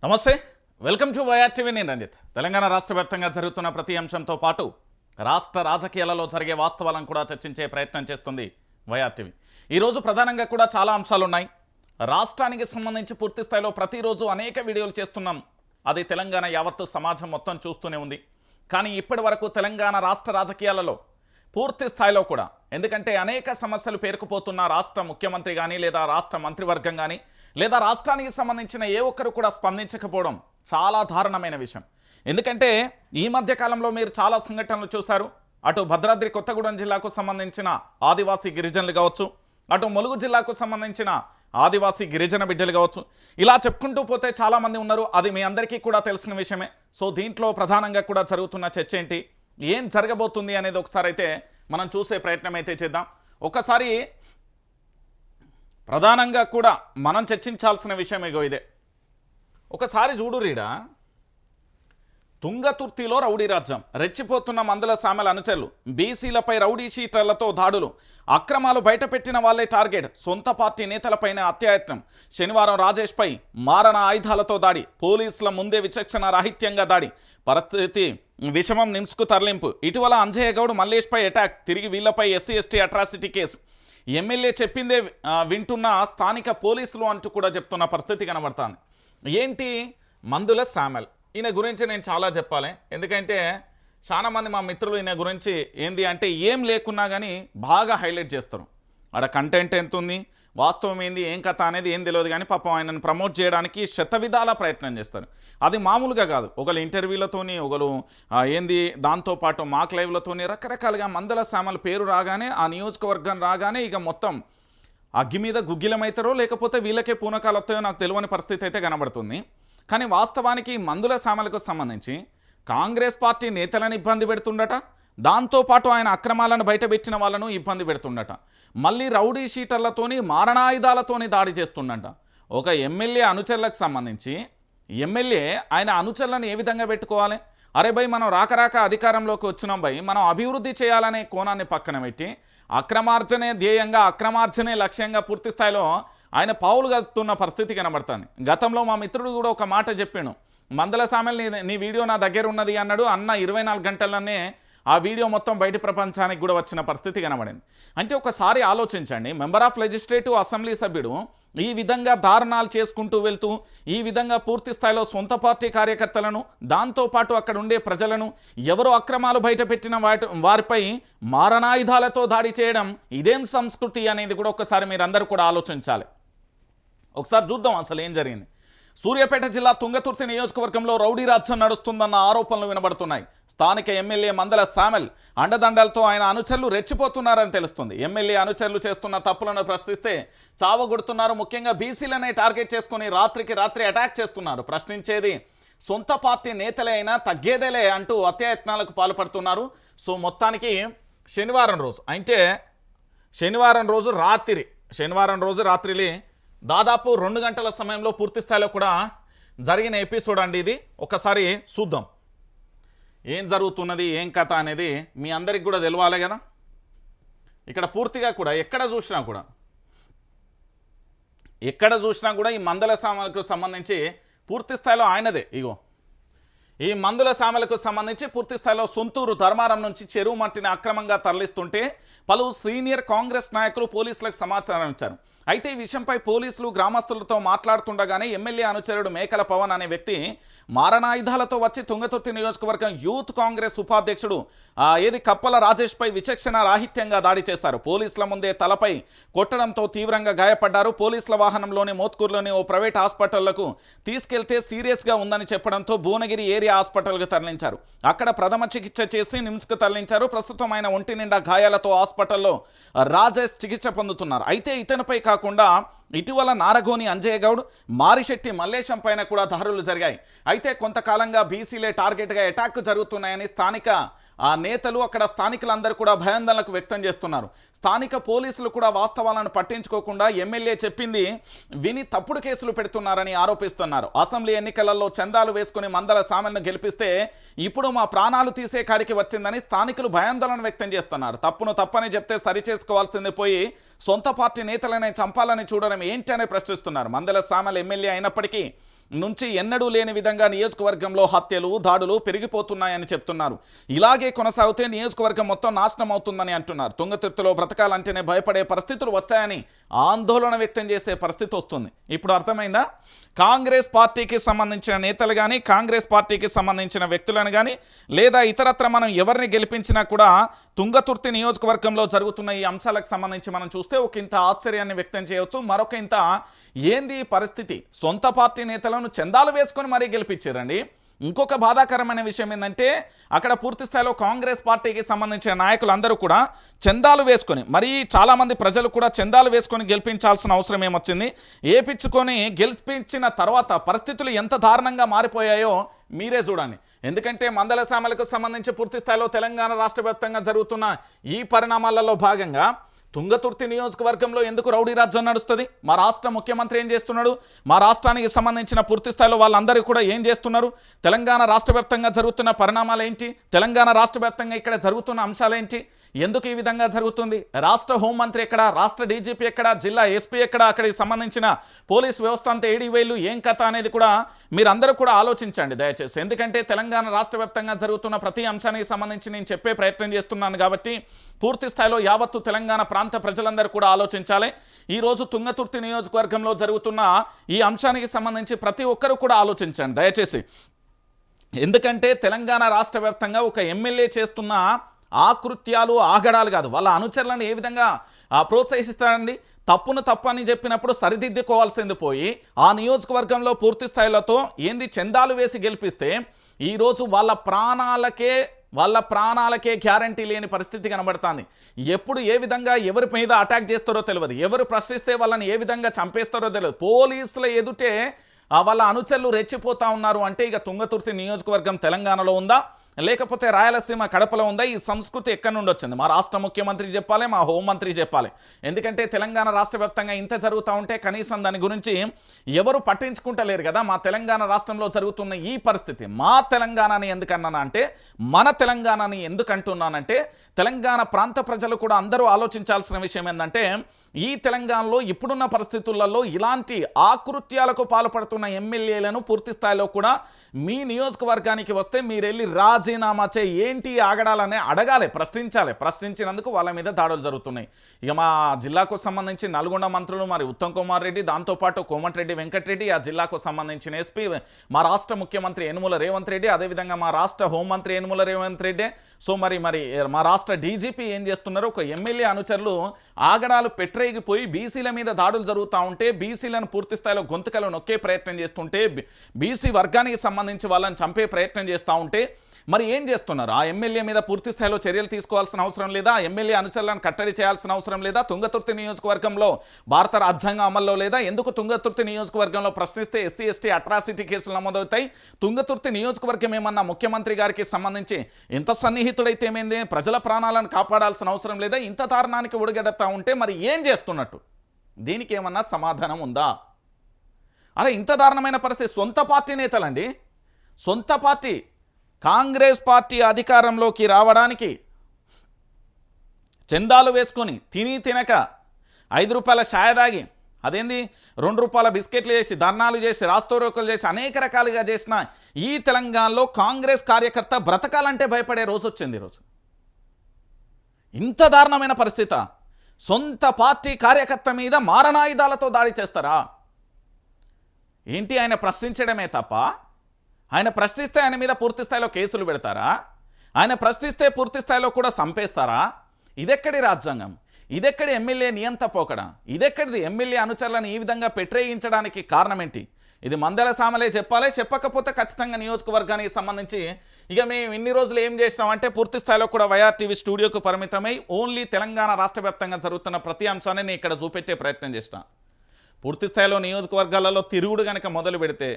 నమస్తే, welcome to YR TV. నేను రంజిత్. తెలంగాణ రాష్ట్ర వ్యాప్తంగా జరుగుతున్న ప్రతి అంశంతో పాటు రాష్ట్ర రాజకీయాలలో జరిగే వాస్తవాలను కూడా చర్చించే ప్రయత్నం చేస్తుంది వైఆర్ టీవీ. ఈరోజు ప్రధానంగా కూడా చాలా అంశాలు ఉన్నాయి. రాష్ట్రానికి సంబంధించి పూర్తి స్థాయిలో ప్రతిరోజు అనేక వీడియోలు చేస్తున్నాం. అది తెలంగాణ యావత్తు సమాజం మొత్తం చూస్తూనే ఉంది. కానీ ఇప్పటి వరకు తెలంగాణ రాష్ట్ర రాజకీయాలలో పూర్తి స్థాయిలో కూడా, ఎందుకంటే అనేక సమస్యలు పేరుకుపోతున్న రాష్ట్ర ముఖ్యమంత్రి కానీ, లేదా రాష్ట్ర మంత్రివర్గం కానీ, లేదా రాష్ట్రానికి సంబంధించిన ఏ ఒక్కరు కూడా స్పందించకపోవడం చాలా దారుణమైన విషయం. ఎందుకంటే ఈ మధ్య కాలంలో మీరు చాలా సంఘటనలు చూశారు. అటు భద్రాద్రి కొత్తగూడెం జిల్లాకు సంబంధించిన ఆదివాసీ గిరిజనులు కావచ్చు, అటు ములుగు జిల్లాకు సంబంధించిన ఆదివాసీ గిరిజన బిడ్డలు కావచ్చు, ఇలా చెప్పుకుంటూ పోతే చాలామంది ఉన్నారు. అది మీ అందరికీ కూడా తెలిసిన విషయమే. సో దీంట్లో ప్రధానంగా కూడా జరుగుతున్న చర్చ ఏంటి, ఏం జరగబోతుంది అనేది ఒకసారి అయితే మనం చూసే ప్రయత్నం అయితే చేద్దాం. ఒకసారి ప్రధానంగా కూడా మనం చర్చించాల్సిన విషయం ఇగో ఇదే. ఒకసారి చూడు రీడా, తుంగతుర్తిలో రౌడీ రాజ్యం, రెచ్చిపోతున్న మందుల సామెల అనుచరులు, బీసీలపై రౌడీ షీటర్లతో దాడులు, అక్రమాలు బయటపెట్టిన వాళ్లే టార్గెట్, సొంత పార్టీ నేతలపైన అత్యాయత్నం, శనివారం రాజేష్పై మారణ ఆయుధాలతో దాడి, పోలీసుల ముందే విచక్షణ రాహిత్యంగా దాడి, పరిస్థితి విషమం, నిమ్స్కు తరలింపు, ఇటీవల అంజయ్య గౌడ్ మల్లేష్పై అటాక్, తిరిగి వీళ్లపై SC ST atrocity case, MLA చెప్పిందే వింటున్న స్థానిక పోలీసులు అంటూ కూడా చెప్తున్న పరిస్థితి కనబడతాను. ఏంటి మందుల సామెల్, ఈయన గురించి నేను చాలా చెప్పాలి. ఎందుకంటే చాలామంది మా మిత్రులు ఈయన గురించి ఏంది అంటే ఏం లేకున్నా కానీ బాగా హైలైట్ చేస్తారు. ఆడ కంటెంట్ ఎంత ఉంది, వాస్తవం ఏంది, ఏం కథ అనేది ఏం తెలియదు. కానీ పాపం ఆయనను ప్రమోట్ చేయడానికి శతవిధాల ప్రయత్నం చేస్తారు. అది మామూలుగా కాదు. ఒకళ్ళు ఇంటర్వ్యూలతోని, ఒకళ్ళు ఏంది దాంతోపాటు మాక్ లైవ్లతోని రకరకాలుగా మందుల సామెల పేరు రాగానే, ఆ నియోజకవర్గం రాగానే ఇక మొత్తం అగ్గి మీద గుగ్గిలమవుతారో లేకపోతే వీళ్ళకే పూనకాలు వస్తాయో నాకు తెలియని పరిస్థితి అయితే కనబడుతుంది. కానీ వాస్తవానికి మందుల సామెలకు సంబంధించి కాంగ్రెస్ పార్టీ నేతలను ఇబ్బంది పెడుతుండట, దాంతోపాటు ఆయన అక్రమాలను బయటపెట్టిన వాళ్ళను ఇబ్బంది పెడుతుండట, మళ్ళీ రౌడీ షీటర్లతోని మారణాయుధాలతోని దాడి చేస్తుండట. ఒక ఎమ్మెల్యే అనుచరులకు సంబంధించి ఎమ్మెల్యే ఆయన అనుచరులను ఏ విధంగా పెట్టుకోవాలి? అరే భయ్, మనం రాక అధికారంలోకి వచ్చినాం భయ్, మనం అభివృద్ధి చేయాలనే కోణాన్ని పక్కన పెట్టి అక్రమార్జనే ధ్యేయంగా, అక్రమార్జనే లక్ష్యంగా పూర్తి స్థాయిలో ఆయన పావులు కలుపుతున్న పరిస్థితి కనబడుతుంది. గతంలో మా మిత్రుడు కూడా ఒక మాట చెప్పాను, మందల సామెల్ నీ వీడియో నా దగ్గర ఉన్నది అన్నాడు. అన్న 24 గంటలనే ఆ వీడియో మొత్తం బయట ప్రపంచానికి కూడా వచ్చిన పరిస్థితి కనబడింది. అంటే ఒకసారి ఆలోచించండి, మెంబర్ ఆఫ్ లెజిస్లేటివ్ అసెంబ్లీ సభ్యుడు ఈ విధంగా దారుణాలు చేసుకుంటూ వెళ్తూ, ఈ విధంగా పూర్తి స్థాయిలో సొంత పార్టీ కార్యకర్తలను, దాంతోపాటు అక్కడ ఉండే ప్రజలను, ఎవరో అక్రమాలు బయటపెట్టిన వారిపై మారణాయుధాలతో దాడి చేయడం ఇదేం సంస్కృతి అనేది కూడా ఒకసారి మీరందరూ కూడా ఆలోచించాలి. ఒకసారి చూద్దాం అసలు ఏం జరిగింది. సూర్యాపేట జిల్లా తుంగతుర్తి నియోజకవర్గంలో రౌడీ రాజ్యం నడుస్తుందన్న ఆరోపణలు వినబడుతున్నాయి. స్థానిక ఎమ్మెల్యే మందల సామెల్ అండదండలతో ఆయన అనుచరులు రెచ్చిపోతున్నారని తెలుస్తుంది. ఎమ్మెల్యే అనుచరులు చేస్తున్న తప్పులను ప్రశ్నిస్తే చావగొడుతున్నారు. ముఖ్యంగా బీసీలనే టార్గెట్ చేసుకుని రాత్రికి రాత్రి అటాక్ చేస్తున్నారు. ప్రశ్నించేది సొంత పార్టీ నేతలే అయినా తగ్గేదేలే అంటూ అత్యాయత్నాలకు పాల్పడుతున్నారు. సో మొత్తానికి శనివారం రోజు, అంటే శనివారం రోజు రాత్రి దాదాపు 2 గంటల సమయంలో పూర్తి స్థాయిలో కూడా జరిగిన ఎపిసోడ్ అండి ఇది. ఒకసారి చూద్దాం ఏం జరుగుతున్నది, ఏం కథ అనేది మీ అందరికి కూడా తెలవాలి కదా. ఇక్కడ పూర్తిగా కూడా ఎక్కడ చూసినా కూడా ఈ మందుల సామెలకు సంబంధించి పూర్తి స్థాయిలో ఆయనదే. ఇగో ఈ మందుల సామెలకు సంబంధించి పూర్తి స్థాయిలో సొంతూరు ధర్మారం నుంచి చెరువు మట్టిని అక్రమంగా తరలిస్తుంటే పలువురు సీనియర్ కాంగ్రెస్ నాయకులు పోలీసులకు సమాచారం ఇచ్చారు. అయితే ఈ విషయంపై పోలీసులు గ్రామస్తులతో మాట్లాడుతుండగానే ఎమ్మెల్యే అనుచరుడు మేకల పవన్ అనే వ్యక్తి మారణాయుధాలతో వచ్చి తుంగతుర్తి నియోజకవర్గం యూత్ కాంగ్రెస్ ఉపాధ్యక్షుడు కప్పల రాజేష్పై విచక్షణ రాహిత్యంగా దాడి చేశారు. పోలీసుల ముందే తలపై కొట్టడంతో తీవ్రంగా గాయపడ్డారు. పోలీసుల వాహనంలోని మోత్కూరులోని ఓ ప్రైవేట్ హాస్పిటళ్లకు తీసుకెళ్తే సీరియస్గా ఉందని చెప్పడంతో భువనగిరి ఏరియా హాస్పిటల్కు తరలించారు. అక్కడ ప్రథమ చికిత్స చేసి నిమ్స్కు తరలించారు. ప్రస్తుతం ఆయన ఒంటి నిండా గాయాలతో హాస్పిటల్లో రాజేష్ చికిత్స పొందుతున్నారు. అయితే ఇతనిపై కాకుండా ఇటీవల నారగోని అంజయ్య గౌడ్, మారిశెట్టి మల్లేశం పైన కూడా దాడులు జరిగాయి. అయితే కొంతకాలంగా బీసీలే టార్గెట్గా అటాక్ జరుగుతున్నాయని స్థానిక నేతలు, అక్కడ స్థానికులందరూ కూడా భయాందోళనకు వ్యక్తం చేస్తున్నారు. స్థానిక పోలీసులు కూడా వాస్తవాలను పట్టించుకోకుండా ఎమ్మెల్యే చెప్పింది విని తప్పుడు కేసులు పెడుతున్నారని ఆరోపిస్తున్నారు. అసెంబ్లీ ఎన్నికలలో చందాలు వేసుకుని మందల సామెల్ను గెలిపిస్తే ఇప్పుడు మా ప్రాణాలు తీసే కాడికి వచ్చిందని స్థానికులు భయాందోళన వ్యక్తం చేస్తున్నారు. తప్పును తప్పని చెప్తే సరిచేసుకోవాల్సింది పోయి సొంత పార్టీ నేతలనే చంపాలని చూడడం ఏంటి అని ప్రశ్నిస్తున్నారు. మందల సామెల్ ఎమ్మెల్యే అయినప్పటికీ నుంచి ఎన్నడూ లేని విధంగా నియోజకవర్గంలో హత్యలు దాడులు పెరిగిపోతున్నాయని చెప్తున్నారు. ఇలాగే కొనసాగితే నియోజకవర్గం మొత్తం నాశనం అవుతుందని అంటున్నారు. తుంగతుర్తిలో బ్రతకాలంటేనే భయపడే పరిస్థితులు వచ్చాయని ఆందోళన వ్యక్తం చేసే పరిస్థితి వస్తుంది. ఇప్పుడు అర్థమైందా? కాంగ్రెస్ పార్టీకి సంబంధించిన నేతలు కానీ, కాంగ్రెస్ పార్టీకి సంబంధించిన వ్యక్తులను కానీ, లేదా ఇతరత్ర మనం ఎవరిని గెలిపించినా కూడా తుంగతుర్తి నియోజకవర్గంలో జరుగుతున్న ఈ అంశాలకు సంబంధించి మనం చూస్తే ఒక ఇంత ఆశ్చర్యాన్ని వ్యక్తం చేయవచ్చు. మరొక ఇంత ఏంది పరిస్థితి, సొంత పార్టీ నేతలను చందాలు వేసుకొని మరీ గెలిపించారండి. ఇంకొక బాధాకరమైన విషయం ఏంటంటే అక్కడ పూర్తి స్థాయిలో కాంగ్రెస్ పార్టీకి సంబంధించిన నాయకులందరూ కూడా చందాలు వేసుకొని, మరీ చాలామంది ప్రజలు కూడా చందాలు వేసుకొని గెలిపించాల్సిన అవసరం ఏమొచ్చింది. ఏపించుకొని గెలిపించిన తర్వాత పరిస్థితులు ఎంత దారుణంగా మారిపోయాయో మీరే చూడండి. ఎందుకంటే మందల సామలకు సంబంధించి పూర్తి స్థాయిలో తెలంగాణ రాష్ట్ర వ్యాప్తంగా జరుగుతున్న ఈ పరిణామాలలో భాగంగా తుంగతుర్తి నియోజకవర్గంలో ఎందుకు రౌడీ రాజ్యం నడుస్తుంది? మా రాష్ట్ర ముఖ్యమంత్రి ఏం చేస్తున్నాడు? మా రాష్ట్రానికి సంబంధించిన పూర్తి స్థాయిలో వాళ్ళందరూ కూడా ఏం చేస్తున్నారు? తెలంగాణ రాష్ట్ర వ్యాప్తంగా జరుగుతున్న పరిణామాలు ఏంటి? తెలంగాణ రాష్ట్ర వ్యాప్తంగా ఇక్కడ జరుగుతున్న అంశాలు ఏంటి? ఎందుకు ఈ విధంగా జరుగుతుంది? రాష్ట్ర హోంమంత్రి ఎక్కడ? రాష్ట్ర డీజీపీ ఎక్కడ? జిల్లా ఎస్పీ ఎక్కడ? అక్కడికి సంబంధించిన పోలీస్ వ్యవస్థ అంతా ఏడి వేలు ఏం కథ అనేది కూడా మీరందరూ కూడా ఆలోచించండి దయచేసి. ఎందుకంటే తెలంగాణ రాష్ట్ర వ్యాప్తంగా జరుగుతున్న ప్రతి అంశానికి సంబంధించి నేను చెప్పే ప్రయత్నం చేస్తున్నాను కాబట్టి పూర్తి స్థాయిలో యావత్తు తెలంగాణ ప్రాంత ప్రజలందరూ కూడా ఆలోచించాలి. ఈరోజు తుంగతుర్తి నియోజకవర్గంలో జరుగుతున్న ఈ అంశానికి సంబంధించి ప్రతి ఒక్కరూ కూడా ఆలోచించండి దయచేసి. ఎందుకంటే తెలంగాణ రాష్ట్ర వ్యాప్తంగా ఒక ఎమ్మెల్యే చేస్తున్న ఆకృత్యాలు ఆగడాలు కాదు, వాళ్ళ అనుచరులను ఏ విధంగా ప్రోత్సహిస్తారండి? తప్పును తప్పు అని చెప్పినప్పుడు సరిదిద్దుకోవాల్సింది పోయి ఆ నియోజకవర్గంలో పూర్తి స్థాయిలతో ఏంది చందాలు వేసి గెలిపిస్తే ఈరోజు వాళ్ళ ప్రాణాలకే గ్యారంటీ లేని పరిస్థితి కనబడుతుంది. ఎప్పుడు ఏ విధంగా ఎవరి మీద అటాక్ చేస్తారో తెలియదు, ఎవరు ప్రశ్నిస్తే వాళ్ళని ఏ విధంగా చంపేస్తారో తెలియదు. పోలీసుల ఎదుటే వాళ్ళ అనుచరులు రెచ్చిపోతా ఉన్నారు. అంటే ఇక తుంగతుర్తి నియోజకవర్గం తెలంగాణలో ఉందా, లేకపోతే రాయలసీమ కడపలో ఉందా? ఈ సంస్కృతి ఎక్కడి నుండి వచ్చింది? మా రాష్ట్ర ముఖ్యమంత్రి చెప్పాలి, మా హోంమంత్రి చెప్పాలి. ఎందుకంటే తెలంగాణ రాష్ట్ర వ్యాప్తంగా ఇంత జరుగుతూ ఉంటే కనీసం దాని గురించి ఎవరు పట్టించుకుంటలేరు కదా. మా తెలంగాణ రాష్ట్రంలో జరుగుతున్న ఈ పరిస్థితి, మా తెలంగాణని ఎందుకన్నానా అంటే, మన తెలంగాణని ఎందుకంటున్నానంటే, తెలంగాణ ప్రాంత ప్రజలు కూడా అందరూ ఆలోచించాల్సిన విషయం ఏంటంటే, ఈ తెలంగాణలో ఇప్పుడున్న పరిస్థితులలో ఇలాంటి ఆకృత్యాలకు పాల్పడుతున్న ఎమ్మెల్యేలను పూర్తి స్థాయిలో కూడా మీ నియోజకవర్గానికి వస్తే మీరెళ్ళి రాజీనామా చేయి, ఏంటి ఆగడాలనే అడగాలి, ప్రశ్నించాలి. ప్రశ్నించినందుకు వాళ్ళ మీద దాడులు జరుగుతున్నాయి. ఇక మా జిల్లాకు సంబంధించి నల్గొండ మంత్రులు మరి ఉత్తమ్ కుమార్ రెడ్డి, దాంతోపాటు కోమటిరెడ్డి వెంకటరెడ్డి, ఆ జిల్లాకు సంబంధించిన ఎస్పీ, మా రాష్ట్ర ముఖ్యమంత్రి యనుమల రేవంత్ రెడ్డి, అదేవిధంగా మా రాష్ట్ర హోంమంత్రి యనుమల రేవంత్ రెడ్డి, సో మరి మా రాష్ట్ర డీజీపీ ఏం చేస్తున్నారు? ఒక ఎమ్మెల్యే అనుచరులు ఆగడాలు పెట్టరేగిపోయి బీసీల మీద దాడులు జరుగుతూ ఉంటే, బీసీలను పూర్తి స్థాయిలో గొంతుకలు నొక్కే ప్రయత్నం చేస్తుంటే, బీసీ వర్గానికి సంబంధించి వాళ్ళని చంపే ప్రయత్నం చేస్తూ ఉంటే మరి ఏం చేస్తున్నారు? ఆ ఎమ్మెల్యే మీద పూర్తి స్థాయిలో చర్యలు తీసుకోవాల్సిన అవసరం లేదా? ఎమ్మెల్యే అనుచరులను కట్టడి చేయాల్సిన అవసరం లేదా? తుంగతుర్తి నియోజకవర్గంలో భారత రాజ్యాంగం అమల్లో లేదా? ఎందుకు తుంగతుర్తి నియోజకవర్గంలో ప్రశ్నిస్తే ఎస్సీ ఎస్టీ అట్రాసిటీ కేసులు నమోదవుతాయి? తుంగతుర్తి నియోజకవర్గం ఏమన్నా ముఖ్యమంత్రి గారికి సంబంధించి ఎంత సన్నిహితుడైతే ఏమైంది? ప్రజల ప్రాణాలను కాపాడాల్సిన అవసరం లేదా? ఇంత దారుణానికి ఒడిగడతా ఉంటే మరి ఏం చేస్తున్నట్టు? దీనికి ఏమన్నా సమాధానం ఉందా? అరే ఇంత దారుణమైన పరిస్థితి, సొంత పార్టీ నేతలండి, సొంత పార్టీ కాంగ్రెస్ పార్టీ అధికారంలోకి రావడానికి చందాలు వేసుకొని తిని తినక 5 రూపాయల ఛాయ తాగి, అదేంది 2 రూపాయల బిస్కెట్లు చేసి, ధర్నాలు చేసి, రాస్తోరోకలు చేసి, అనేక రకాలుగా చేసిన ఈ తెలంగాణలో కాంగ్రెస్ కార్యకర్త బ్రతకాలంటే భయపడే రోజు వచ్చింది. ఈరోజు ఇంత దారుణమైన పరిస్థితి, సొంత పార్టీ కార్యకర్త మీద మారణాయుధాలతో దాడి చేస్తారా? ఏంటి ఆయన ప్రశ్నించడమే తప్ప, ఆయన ప్రశ్నిస్తే ఆయన మీద పూర్తి స్థాయిలో కేసులు పెడతారా? ఆయన ప్రశ్నిస్తే పూర్తి స్థాయిలో కూడా చంపేస్తారా? ఇదెక్కడి రాజ్యాంగం? ఇదెక్కడి ఎమ్మెల్యే నియంత పోకడా? ఇదెక్కడిది ఎమ్మెల్యే అనుచరులను ఈ విధంగా పెట్టేయించడానికి కారణం ఏంటి? ఇది మందల సామలే చెప్పాలి. చెప్పకపోతే ఖచ్చితంగా నియోజకవర్గానికి సంబంధించి ఇక మేము ఇన్ని రోజులు ఏం చేసినామంటే పూర్తి స్థాయిలో కూడా వైఆర్ టీవీ స్టూడియోకు పరిమితమై ఓన్లీ తెలంగాణ రాష్ట్ర వ్యాప్తంగా జరుగుతున్న ప్రతి అంశాన్ని నేను ఇక్కడ చూపెట్టే ప్రయత్నం చేసిన. పూర్తి స్థాయిలో నియోజకవర్గాలలో తిరుగుడు కనుక మొదలు పెడితే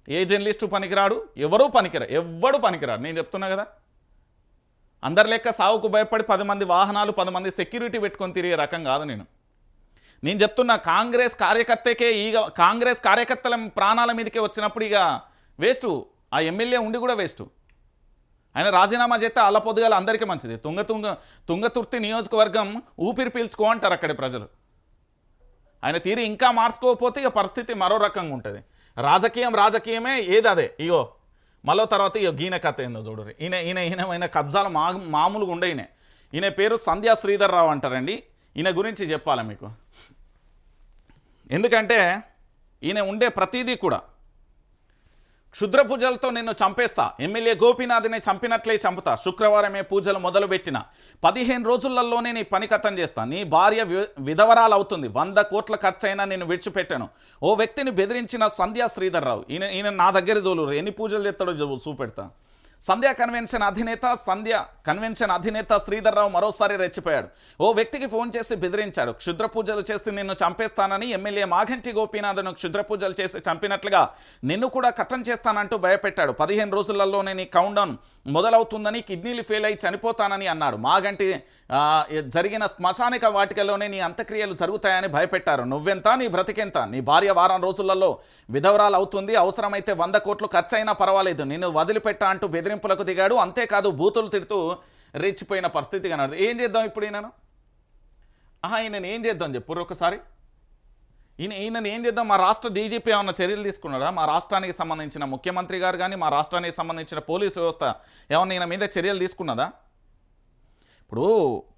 ఏ జర్నలిస్టు పనికిరాడు, ఎవడు పనికిరాడు. నేను చెప్తున్నా కదా, అందరి లెక్క సావుకు భయపడి 10 మంది వాహనాలు 10 మంది సెక్యూరిటీ పెట్టుకొని తిరిగే రకం కాదు నేను చెప్తున్నా. కాంగ్రెస్ కార్యకర్తల ప్రాణాల మీదకే వచ్చినప్పుడు ఇక వేస్టు, ఆ ఎమ్మెల్యే ఉండి కూడా వేస్టు. ఆయన రాజీనామా చేస్తే అల్ల పొద్దుగాల అందరికీ మంచిది. తుంగతుర్తి నియోజకవర్గం ఊపిరి పీల్చుకో అంటారు అక్కడి ప్రజలు. ఆయన తీరి ఇంకా మార్చుకోకపోతే ఇక పరిస్థితి మరో రకంగా ఉంటుంది. రాజకీయమే ఏది అదే. ఇగో మళ్ళీ తర్వాత ఇగో గీన కథ ఏందో చూడరు. ఈయన కబ్జాలు మామూలుగా ఉండే ఈయన పేరు సంధ్యా శ్రీధర్ రావు అంటారండి. ఈయన గురించి చెప్పాలి మీకు, ఎందుకంటే ఈయన ఉండే ప్రతిదీ కూడా క్షుద్ర పూజలతో నిన్ను చంపేస్తా, ఎమ్మెల్యే గోపీనాథ్ని చంపినట్లే చంపుతా, శుక్రవారమే పూజలు మొదలుపెట్టిన 15 రోజులలోనే నీ పని కథం చేస్తా, నీ భార్య విధవరాలు అవుతుంది, 100 కోట్ల ఖర్చైనా నేను విడిచిపెట్టాను. ఓ వ్యక్తిని బెదిరించిన సంధ్యా శ్రీధర్ రావు. ఈయన నా దగ్గర తోలురు, ఎన్ని పూజలు చేస్తాడో చూపెడతా. సంధ్యా కన్వెన్షన్ అధినేత శ్రీధర్ రావు మరోసారి రెచ్చిపోయాడు. ఓ వ్యక్తికి ఫోన్ చేసి బెదిరించాడు. క్షుద్ర పూజలు చేసి నిన్ను చంపేస్తానని, ఎమ్మెల్యే మాగంటి గోపీనాథ్ను క్షుద్ర పూజలు చేసి చంపినట్లుగా నిన్ను కూడా కథం చేస్తానంటూ భయపెట్టాడు. 15 రోజులలోనే నీ కౌంట్డౌన్ మొదలవుతుందని, కిడ్నీలు ఫెయిల్ అయి చనిపోతానని అన్నాడు. మాగంటి జరిగిన శ్మశానిక వాటికలోనే నీ అంత్యక్రియలు జరుగుతాయని భయపెట్టారు. నువ్వెంత, నీ బ్రతికెంత, నీ భార్య వారం రోజులలో విధవరాలు అవుతుంది, అవసరమైతే 100 కోట్లు ఖర్చైనా పర్వాలేదు, నిన్ను వదిలిపెట్టా అంటూ బెదిరింపులకు దిగాడు. అంతేకాదు బూతులు తిడుతూ రెచ్చిపోయిన పరిస్థితి కనదు. ఏం చేద్దాం ఇప్పుడు ఈయనను? ఈయనను ఏం చేద్దాం చెప్పు ఒకసారి. ఈయనను ఏం చేద్దాం? మా రాష్ట్ర డీజీపీ ఏమన్నా చర్యలు తీసుకున్నాడా? మా రాష్ట్రానికి సంబంధించిన ముఖ్యమంత్రి గారు కానీ, మా రాష్ట్రానికి సంబంధించిన పోలీసు వ్యవస్థ ఏమన్నా ఈయన మీద చర్యలు తీసుకున్నదా? ఇప్పుడు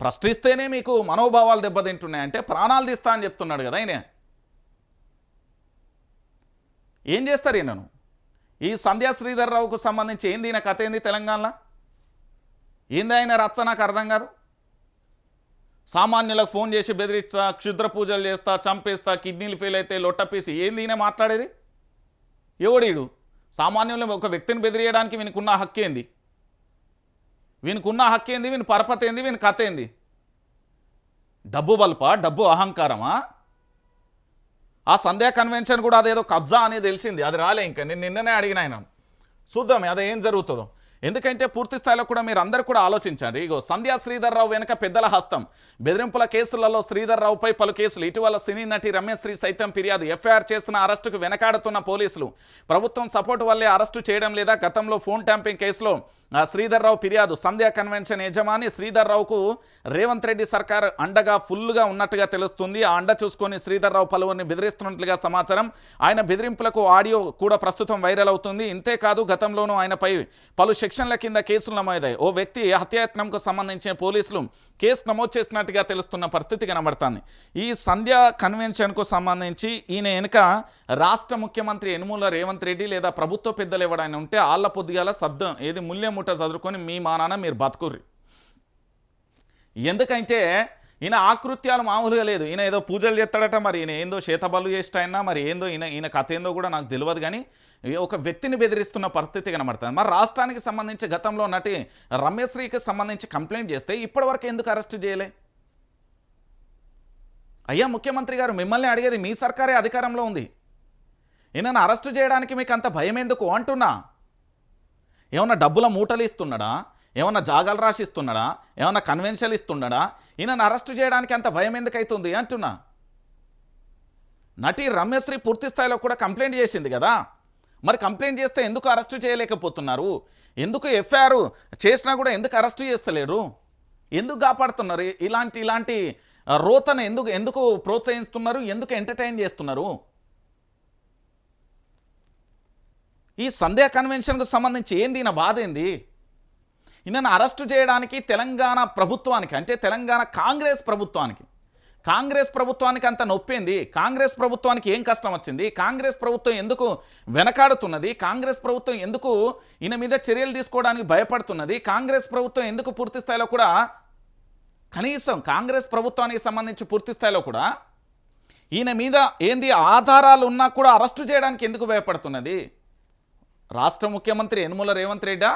ప్రశ్నిస్తేనే మీకు మనోభావాలు దెబ్బతింటున్నాయంటే ప్రాణాలు తీస్తా అని చెప్తున్నాడు కదా ఈయన. ఏం చేస్తారు ఈయనను? ఈ సంధ్యా శ్రీధర్ రావుకు సంబంధించి ఏంది ఈయన కథ ఏంది? తెలంగాణలో ఏంది ఆయన రచ్చ? నాకు అర్థం కాదు. సామాన్యులకు ఫోన్ చేసి బెదిరిస్తా, క్షుద్ర పూజలు చేస్తా, చంపేస్తా, కిడ్నీలు ఫెయిల్ అయితే లొట్టపేసి, ఏంది ఈయన మాట్లాడేది? ఎవడీడు? సామాన్యులు ఒక వ్యక్తిని బెదిరియడానికి వీనికున్న హక్కు ఏంది? వీని పరపతి ఏంది? వీని కథ ఏంది? డబ్బు బల్ప, డబ్బు అహంకారమా? ఆ సంధ్యా కన్వెన్షన్ కూడా అదేదో కబ్జా అనేది తెలిసింది, అది రాలే. ఇంకా నేను నిన్ననే అడిగిన ఆయన, చూద్దాం అది ఏం జరుగుతుందో. ఎందుకంటే పూర్తి స్థాయిలో కూడా మీరు అందరూ కూడా ఆలోచించండి. ఇగో సంధ్యా శ్రీధర్ రావు వెనుక పెద్దల హస్తం. బెదిరింపుల కేసులలో శ్రీధర్ రావుపై పలు కేసులు. ఇటీవల సినీ నటి రమ్యశ్రీ సైతం ఫిర్యాదు. ఎఫ్ఐఆర్ చేసిన అరెస్టుకు వెనకాడుతున్న పోలీసులు. ప్రభుత్వం సపోర్టు వల్లే అరెస్టు చేయడం లేదా? గతంలో ఫోన్ ట్యాంపింగ్ కేసులో శ్రీధర్ రావు ఫిర్యాదు. సంధ్యా కన్వెన్షన్ యజమాని శ్రీధర్ రావుకు రేవంత్ రెడ్డి సర్కార్ అండగా ఫుల్గా ఉన్నట్టుగా తెలుస్తుంది. ఆ అండ చూసుకొని శ్రీధర్ రావు పలువురిని బెదిరిస్తున్నట్లుగా సమాచారం. ఆయన బెదిరింపులకు ఆడియో కూడా ప్రస్తుతం వైరల్ అవుతుంది. ఇంతేకాదు గతంలోనూ ఆయనపై పలు సెక్షన్ల కింద కేసులు నమోదయ్యాయి. ఓ వ్యక్తి హత్యాయత్నంకు సంబంధించిన పోలీసులు కేసు నమోదు చేసినట్టుగా తెలుస్తున్న పరిస్థితి కనబడుతుంది. ఈ సంధ్యా కన్వెన్షన్కు సంబంధించి ఈయన వెనుక రాష్ట్ర ముఖ్యమంత్రి యనుమల రేవంత్ రెడ్డి లేదా ప్రభుత్వ పెద్దలు ఎవడైనా ఉంటే ఆళ్ళ పొద్దుగాల శబ్దం ఏది ముల్లెముట్ట చదువుకొని మీ మానాన మీరు బతుకుర్రి. ఎందుకంటే ఈయన ఆకృత్యాలు మామూలుగా లేదు. ఈయన ఏదో పూజలు చేస్తాడట, మరి ఈయన ఏందో చేతబళ్ళు చేస్తాయన్నా, మరి ఏందో ఈయన కథ ఏందో కూడా నాకు తెలియదు. కానీ ఒక వ్యక్తిని బెదిరిస్తున్న పరిస్థితి కనబడుతుంది. మరి రాష్ట్రానికి సంబంధించి గతంలో నటి రమ్యశ్రీకి సంబంధించి కంప్లైంట్ చేస్తే ఇప్పటివరకు ఎందుకు అరెస్ట్ చేయలే? అయ్యా ముఖ్యమంత్రి గారు, మిమ్మల్ని అడిగేది, మీ సర్కారే అధికారంలో ఉంది. ఈయనను అరెస్టు చేయడానికి మీకు అంత భయం ఎందుకు అంటున్నా? ఏమన్నా డబ్బుల మూటలు ఇస్తున్నాడా? ఏమన్నా జాగాలు రాసి ఇస్తున్నాడా? ఏమన్నా కన్వెన్షన్లు ఇస్తున్నాడా? ఈయనను అరెస్టు చేయడానికి అంత భయం ఎందుకు అవుతుంది అంటున్నా. నటి రమ్యశ్రీ పూర్తి స్థాయిలో కూడా కంప్లైంట్ చేసింది కదా. మరి కంప్లైంట్ చేస్తే ఎందుకు అరెస్టు చేయలేకపోతున్నారు? ఎందుకు ఎఫ్ఐఆర్ చేసినా కూడా ఎందుకు అరెస్టు చేస్తలేరు? ఎందుకు కాపాడుతున్నారు? ఇలాంటి రోతను ఎందుకు ప్రోత్సహిస్తున్నారు? ఎందుకు ఎంటర్టైన్ చేస్తున్నారు? ఈ సంధ్యా కన్వెన్షన్కు సంబంధించి ఏంది ఈయన బాధ ఏంది? ఈయనను అరెస్టు చేయడానికి తెలంగాణ ప్రభుత్వానికి, అంటే తెలంగాణ కాంగ్రెస్ ప్రభుత్వానికి అంత నొప్పింది. కాంగ్రెస్ ప్రభుత్వానికి ఏం కష్టం వచ్చింది? కాంగ్రెస్ ప్రభుత్వం ఎందుకు వెనకాడుతున్నది? కాంగ్రెస్ ప్రభుత్వం ఎందుకు ఈయన మీద చర్యలు తీసుకోవడానికి భయపడుతున్నది? కాంగ్రెస్ ప్రభుత్వం ఎందుకు పూర్తి స్థాయిలో కూడా, కనీసం కాంగ్రెస్ ప్రభుత్వానికి సంబంధించి పూర్తి స్థాయిలో కూడా ఈయన మీద ఏంది ఆధారాలు ఉన్నా కూడా అరెస్టు చేయడానికి ఎందుకు భయపడుతున్నది? రాష్ట్ర ముఖ్యమంత్రి యనుమల రేవంత్ రెడ్డా,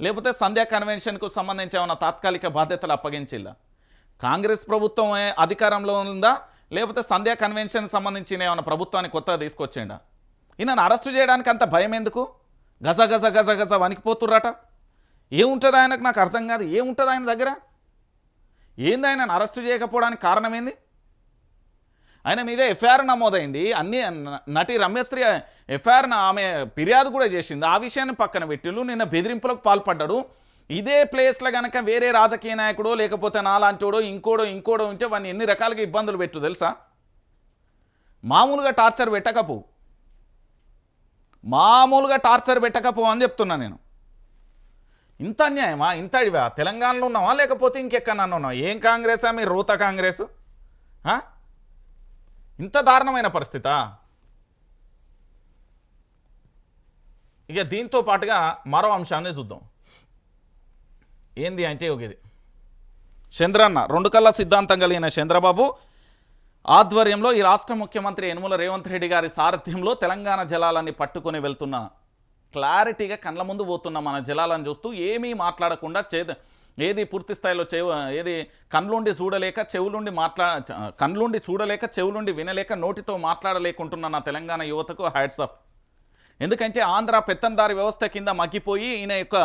లేకపోతే సంధ్యా కన్వెన్షన్కు సంబంధించి ఏమైనా తాత్కాలిక బాధ్యతలు అప్పగించిల్లా? కాంగ్రెస్ ప్రభుత్వం అధికారంలో ఉందా, లేకపోతే సంధ్యా కన్వెన్షన్ సంబంధించిన ఏమైనా ప్రభుత్వాన్ని కొత్తగా తీసుకొచ్చిండా? ఈయనను అరెస్టు చేయడానికి అంత భయం ఎందుకు? గజ గజ గజ గజ వణికిపోతుర్రట. ఏముంటుంది ఆయనకు? నాకు అర్థం కాదు. ఏముంటుంది ఆయన దగ్గర? ఏంది ఆయనను అరెస్టు చేయకపోవడానికి కారణం ఏంది? ఆయన మీద ఎఫ్ఐఆర్ నమోదైంది. అన్ని నటి రమ్యశ్రీ ఎఫ్ఐఆర్ ఆమె ఫిర్యాదు కూడా చేసింది. ఆ విషయాన్ని పక్కన పెట్టిళ్ళు నిన్న బెదిరింపులకు పాల్పడ్డాడు. ఇదే ప్లేస్లో కనుక వేరే రాజకీయ నాయకుడో లేకపోతే నాలాంటోడో ఇంకోడో ఉంటే వాడిని ఎన్ని రకాలుగా ఇబ్బందులు పెట్టు తెలుసా? మామూలుగా టార్చర్ పెట్టకపో. మామూలుగా టార్చర్ పెట్టకపో అని చెప్తున్నా నేను. ఇంత అన్యాయమా, ఇంత ఇవా? తెలంగాణలో ఉన్నావా లేకపోతే ఇంకెక్కడన్నా ఉన్నావా? ఏం కాంగ్రెసా మీ రూత కాంగ్రెస్? ఇంత దారుణమైన పరిస్థితా? ఇక దీంతో పాటుగా మరో అంశాన్ని చూద్దాం. ఏంది అంటే ఇది చంద్రన్న రెండు కళ్ళ సిద్ధాంతం కలిగిన చంద్రబాబు ఆధ్వర్యంలో ఈ రాష్ట్ర ముఖ్యమంత్రి యనమల రేవంత్ రెడ్డి గారి సారథ్యంలో తెలంగాణ జలాలని పట్టుకొని వెళ్తున్న, క్లారిటీగా కళ్ళ ముందు పోతున్న మన జలాలను చూస్తూ ఏమీ మాట్లాడకుండా ఏది పూర్తి స్థాయిలో ఏది కళ్ళుండి చూడలేక చెవులుండి వినలేక నోటితో మాట్లాడలేకుంటున్న నా తెలంగాణ యువతకు హ్యాట్స్ ఆఫ్. ఎందుకంటే ఆంధ్ర పెత్తందారి వ్యవస్థ కింద మగ్గిపోయి ఈయన యొక్క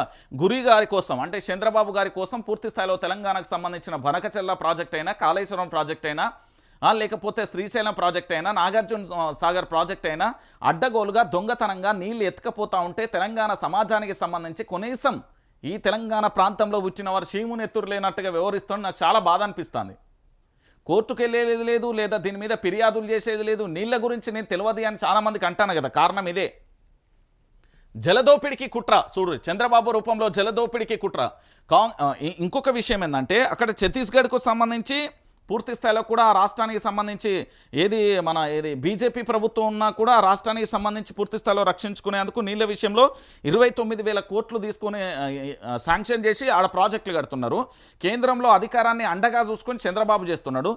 గురి గారి కోసం, అంటే చంద్రబాబు గారి కోసం పూర్తి స్థాయిలో తెలంగాణకు సంబంధించిన బనకచెర్ల ప్రాజెక్ట్ అయినా, కాళేశ్వరం ప్రాజెక్ట్ అయినా, లేకపోతే శ్రీశైలం ప్రాజెక్ట్ అయినా, నాగార్జున సాగర్ ప్రాజెక్ట్ అయినా అడ్డగోలుగా దొంగతనంగా నీళ్లు ఎత్తుకపోతూ ఉంటే తెలంగాణ సమాజానికి సంబంధించి కనీసం ఈ తెలంగాణ ప్రాంతంలో పుట్టిన వారు చీమును ఎత్తురు లేనట్టుగా వ్యవహరిస్తుంటే నాకు చాలా బాధ అనిపిస్తుంది. కోర్టుకు వెళ్ళేది లేదు, లేదా దీని మీద ఫిర్యాదులు చేసేది లేదు. నీళ్ళ గురించి నేను తెలియదు అని చాలామందికి అంటాను కదా, కారణం ఇదే. జలదోపిడికి కుట్ర చూడు, చంద్రబాబు రూపంలో జలదోపిడికి కుట్ర. ఇంకొక విషయం ఏంటంటే అక్కడ ఛత్తీస్గఢ్కు సంబంధించి పూర్తి స్థాయిలో కూడా ఆ రాష్ట్రానికి సంబంధించి ఏది బీజేపీ ప్రభుత్వం ఉన్నా కూడా ఆ రాష్ట్రానికి సంబంధించి పూర్తి స్థాయిలో రక్షించుకునేందుకు నీళ్ళ విషయంలో 29,000 కోట్లు తీసుకొని శాంక్షన్ చేసి ఆడ ప్రాజెక్టులు కడుతున్నారు. కేంద్రంలో అధికారాన్ని అండగా చూసుకొని చంద్రబాబు చేస్తున్నాడు.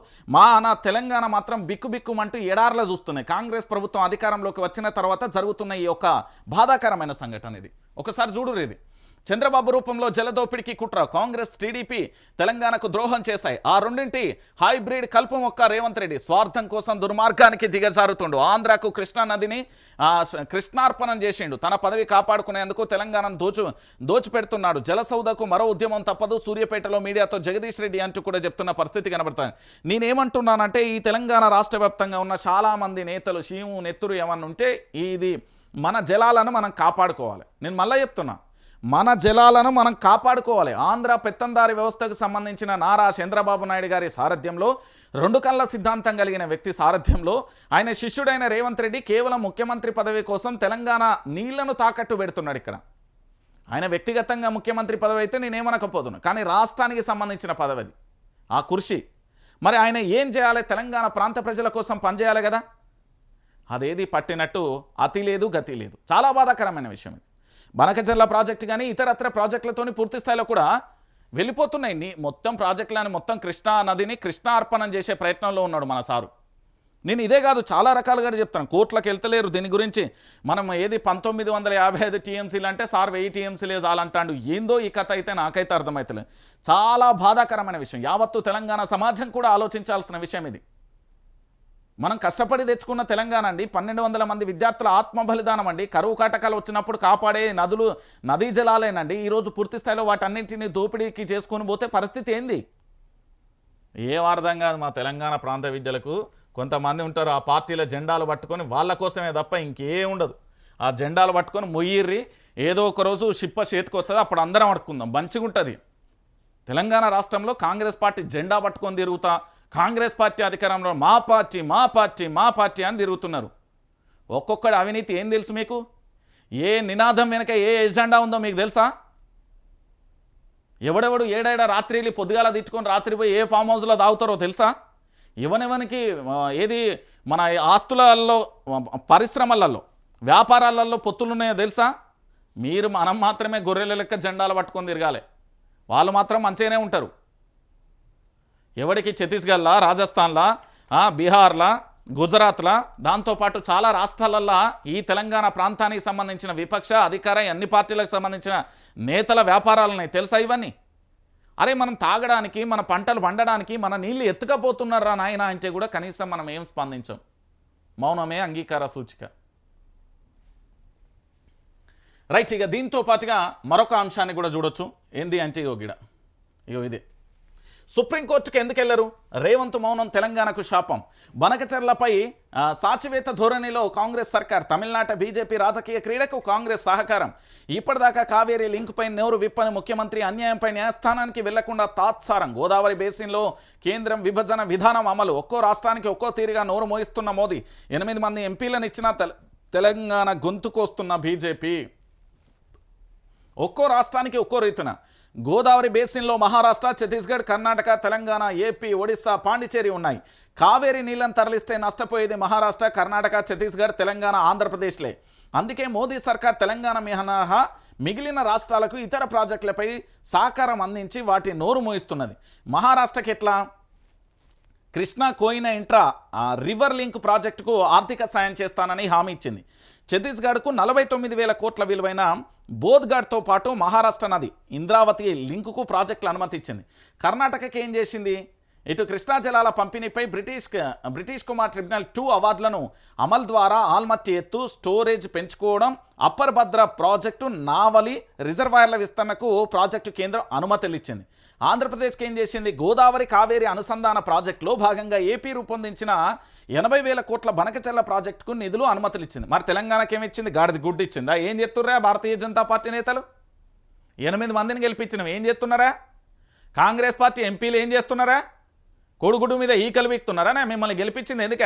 తెలంగాణ మాత్రం బిక్కుబిక్కుమంటూ ఎడార్లా చూస్తున్నాయి. కాంగ్రెస్ ప్రభుత్వం అధికారంలోకి వచ్చిన తర్వాత జరుగుతున్న ఈ యొక్క బాధాకరమైన సంఘటన ఇది. ఒకసారి చూడు, ఇది చంద్రబాబు రూపంలో జలదోపిడికి కుట్ర. కాంగ్రెస్, టీడీపీ తెలంగాణకు ద్రోహం చేశాయి. ఆ రెండింటి హైబ్రిడ్ కల్పం ఒక్క రేవంత్ రెడ్డి స్వార్థం కోసం దుర్మార్గానికి దిగజారుతుండు. ఆంధ్రాకు కృష్ణా నదిని కృష్ణార్పణం చేసిండు. తన పదవి కాపాడుకునేందుకు తెలంగాణను దోచిపెడుతున్నాడు. జలసౌదకు మరో ఉద్యమం తప్పదు. సూర్యాపేటలో మీడియాతో జగదీష్ రెడ్డి అంటూ కూడా చెప్తున్న పరిస్థితి కనబడుతుంది. నేనేమంటున్నానంటే ఈ తెలంగాణ రాష్ట్ర వ్యాప్తంగా ఉన్న చాలామంది నేతలు చీము నెత్తురు ఏమన్నా ఉంటే ఇది మన జలాలను మనం కాపాడుకోవాలి. నేను మళ్ళీ చెప్తున్నా, మన జలాలను మనం కాపాడుకోవాలి. ఆంధ్ర పెత్తందారి వ్యవస్థకు సంబంధించిన నారా చంద్రబాబు నాయుడు గారి సారథ్యంలో, రెండు కళ్ళ సిద్ధాంతం కలిగిన వ్యక్తి సారథ్యంలో ఆయన శిష్యుడైన రేవంత్ రెడ్డి కేవలం ముఖ్యమంత్రి పదవి కోసం తెలంగాణ నీళ్లను తాకట్టు పెడుతున్నాడు. ఇక్కడ ఆయన వ్యక్తిగతంగా ముఖ్యమంత్రి పదవి అయితే నేనేమనకపోదును, కానీ రాష్ట్రానికి సంబంధించిన పదవి అది, ఆ కుర్చీ. మరి ఆయన ఏం చేయాలి? తెలంగాణ ప్రాంత ప్రజల కోసం పనిచేయాలి కదా. అదేది పట్టినట్టు అతి లేదు, గతి లేదు. చాలా బాధాకరమైన విషయం ఇది. బనకచెర్ల ప్రాజెక్టు కానీ ఇతరత్ర ప్రాజెక్టులతోని పూర్తి స్థాయిలో కూడా వెళ్ళిపోతున్నాయి. మొత్తం ప్రాజెక్టులని మొత్తం కృష్ణా నదిని కృష్ణార్పణం చేసే ప్రయత్నంలో ఉన్నాడు మన సారు. నేను ఇదే కాదు చాలా రకాలుగా చెప్తాను. కోర్టులకు వెళ్తలేరు దీని గురించి. మనం ఏది 1955 టీఎంసీలు అంటే సార్ 1000 టీఎంసీలే చాలంటాడు. ఏందో ఈ కథ అయితే నాకైతే అర్థమవుతలేదు. చాలా బాధాకరమైన విషయం. యావత్తు తెలంగాణ సమాజం కూడా ఆలోచించాల్సిన విషయం ఇది. మనం కష్టపడి తెచ్చుకున్న తెలంగాణ అండి, 1200 మంది విద్యార్థుల ఆత్మ బలిదానం అండి. కరువు కాటకాలు వచ్చినప్పుడు కాపాడే నదీ జలాలేనండి. ఈరోజు పూర్తి స్థాయిలో వాటన్నింటినీ దోపిడీకి చేసుకొని పోతే పరిస్థితి ఏంది? ఏం అర్థం కాదు మా తెలంగాణ ప్రాంత విద్యలకు. కొంతమంది ఉంటారు ఆ పార్టీల జెండాలు పట్టుకొని, వాళ్ళ కోసమే తప్ప ఇంకేం ఉండదు. ఆ జెండాలు పట్టుకొని మొయ్యిర్రి, ఏదో ఒకరోజు షిప్ప చేతికి వస్తుంది, అప్పుడు అందరం అడుక్కుందాం, మంచిగా ఉంటుంది. తెలంగాణ రాష్ట్రంలో కాంగ్రెస్ పార్టీ జెండా పట్టుకొని తిరుగుతా, కాంగ్రెస్ పార్టీ అధికారంలో మా పార్టీ మా పార్టీ మా పార్టీ అని తిరుగుతున్నారు. ఒక్కొక్కటి అవినీతి ఏం తెలుసు మీకు? ఏ నినాదం వెనక ఏ ఎజెండా ఉందో మీకు తెలుసా? ఎవడెవడు ఏడేడా రాత్రిని పొద్దుగాల తిట్టుకొని రాత్రి పోయి ఏ ఫామ్ హౌస్లో తాగుతారో తెలుసా? ఎవనికి ఏది మన ఆస్తులలో, పరిశ్రమలలో, వ్యాపారాలలో పొత్తులున్నాయో తెలుసా? మనం మాత్రమే గొర్రెల లెక్క జెండాలు పట్టుకొని తిరగాలి. వాళ్ళు మాత్రం మంచిగానే ఉంటారు. ఎవరికి ఛత్తీస్గఢ్లా, రాజస్థాన్లా, బీహార్లా, గుజరాత్లా, దాంతోపాటు చాలా రాష్ట్రాలల్లో ఈ తెలంగాణ ప్రాంతానికి సంబంధించిన విపక్ష, అధికార, అన్ని పార్టీలకు సంబంధించిన నేతల వ్యాపారాలున్నాయి. తెలుసా ఇవన్నీ? అరే మనం తాగడానికి, మన పంటలు పండడానికి మన నీళ్ళు ఎత్తుకపోతున్నారా నాయన అంటే కూడా కనీసం మనం ఏం స్పందించాం. మౌనమే అంగీకార సూచిక. రైట్. ఇక దీంతో పాటుగా మరొక అంశాన్ని కూడా చూడొచ్చు. ఏంది అంటే ఇదే సుప్రీంకోర్టుకు ఎందుకు వెళ్లరు? రేవంత్ మౌనం తెలంగాణకు శాపం. బనకచెర్లపై సాచివేత ధోరణిలో కాంగ్రెస్ సర్కార్. తమిళనాట బీజేపీ రాజకీయ క్రీడకు కాంగ్రెస్ సహకారం. ఇప్పటిదాకా కావేరీ లింక్పై నోరు విప్పని ముఖ్యమంత్రి అన్యాయంపై న్యాయస్థానానికి వెళ్లకుండా తాత్సారం. గోదావరి బేసిన్లో కేంద్రం విభజన విధానం అమలు. ఒక్కో రాష్ట్రానికి ఒక్కో తీరుగా నోరు మోయిస్తున్న మోదీ. 8 మంది ఎంపీలను ఇచ్చిన తెలంగాణ గొంతుకొస్తున్న బీజేపీ ఒక్కో రాష్ట్రానికి ఒక్కో రీతిన గోదావరి బేసిన్లో మహారాష్ట్ర, ఛత్తీస్గఢ్, కర్ణాటక, తెలంగాణ, ఏపీ, ఒడిశా, పాండిచేరి ఉన్నాయి. కావేరీ నీళ్లను తరలిస్తే నష్టపోయేది మహారాష్ట్ర, కర్ణాటక, ఛత్తీస్గఢ్, తెలంగాణ, ఆంధ్రప్రదేశ్లే. అందుకే మోదీ సర్కార్ తెలంగాణ మినహా మిగిలిన రాష్ట్రాలకు ఇతర ప్రాజెక్టులపై సహకారం అందించి వాటి నోరు మోయిస్తున్నది. మహారాష్ట్రకి ఎట్లా? Krishna Koyna intra river link ప్రాజెక్టుకు ఆర్థిక సాయం చేస్తానని హామీ ఇచ్చింది. ఛత్తీస్గఢ్కు 49,000 కోట్ల విలువైన బోధ్ఘాట్తో పాటు మహారాష్ట్ర నది ఇంద్రావతి లింకుకు ప్రాజెక్టులు అనుమతి ఇచ్చింది. కర్ణాటకకి ఏం చేసింది? ఇటు కృష్ణా జలాల పంపిణీపై బ్రిటిష్ కుమార్ ట్రిబ్యునల్ 2 అవార్డులను అమలు ద్వారా ఆల్మట్టి ఎత్తు, స్టోరేజ్ పెంచుకోవడం, అప్పర్ భద్ర ప్రాజెక్టు, నావలి రిజర్వాయర్ల విస్తరణకు ప్రాజెక్టు కేంద్రం అనుమతులు ఇచ్చింది. ఆంధ్రప్రదేశ్కి ఏం చేసింది? గోదావరి కావేరీ అనుసంధాన ప్రాజెక్టులో భాగంగా ఏపీ రూపొందించిన 80,000 కోట్ల బనకచెర్ల ప్రాజెక్టుకు నిధులు అనుమతులు ఇచ్చింది. మరి తెలంగాణకి ఏమిచ్చింది? గాడిది గుడ్డు ఇచ్చిందా? ఏం చేస్తున్నారా భారతీయ జనతా పార్టీ నేతలు? 8 మందిని గెలిపించినవి ఏం చేస్తున్నారా? కాంగ్రెస్ పార్టీ ఎంపీలు ఏం చేస్తున్నారా? కోడిగుడ్డు మీద ఈకలు వీక్తున్నారా? మిమ్మల్ని గెలిపించింది ఎందుక?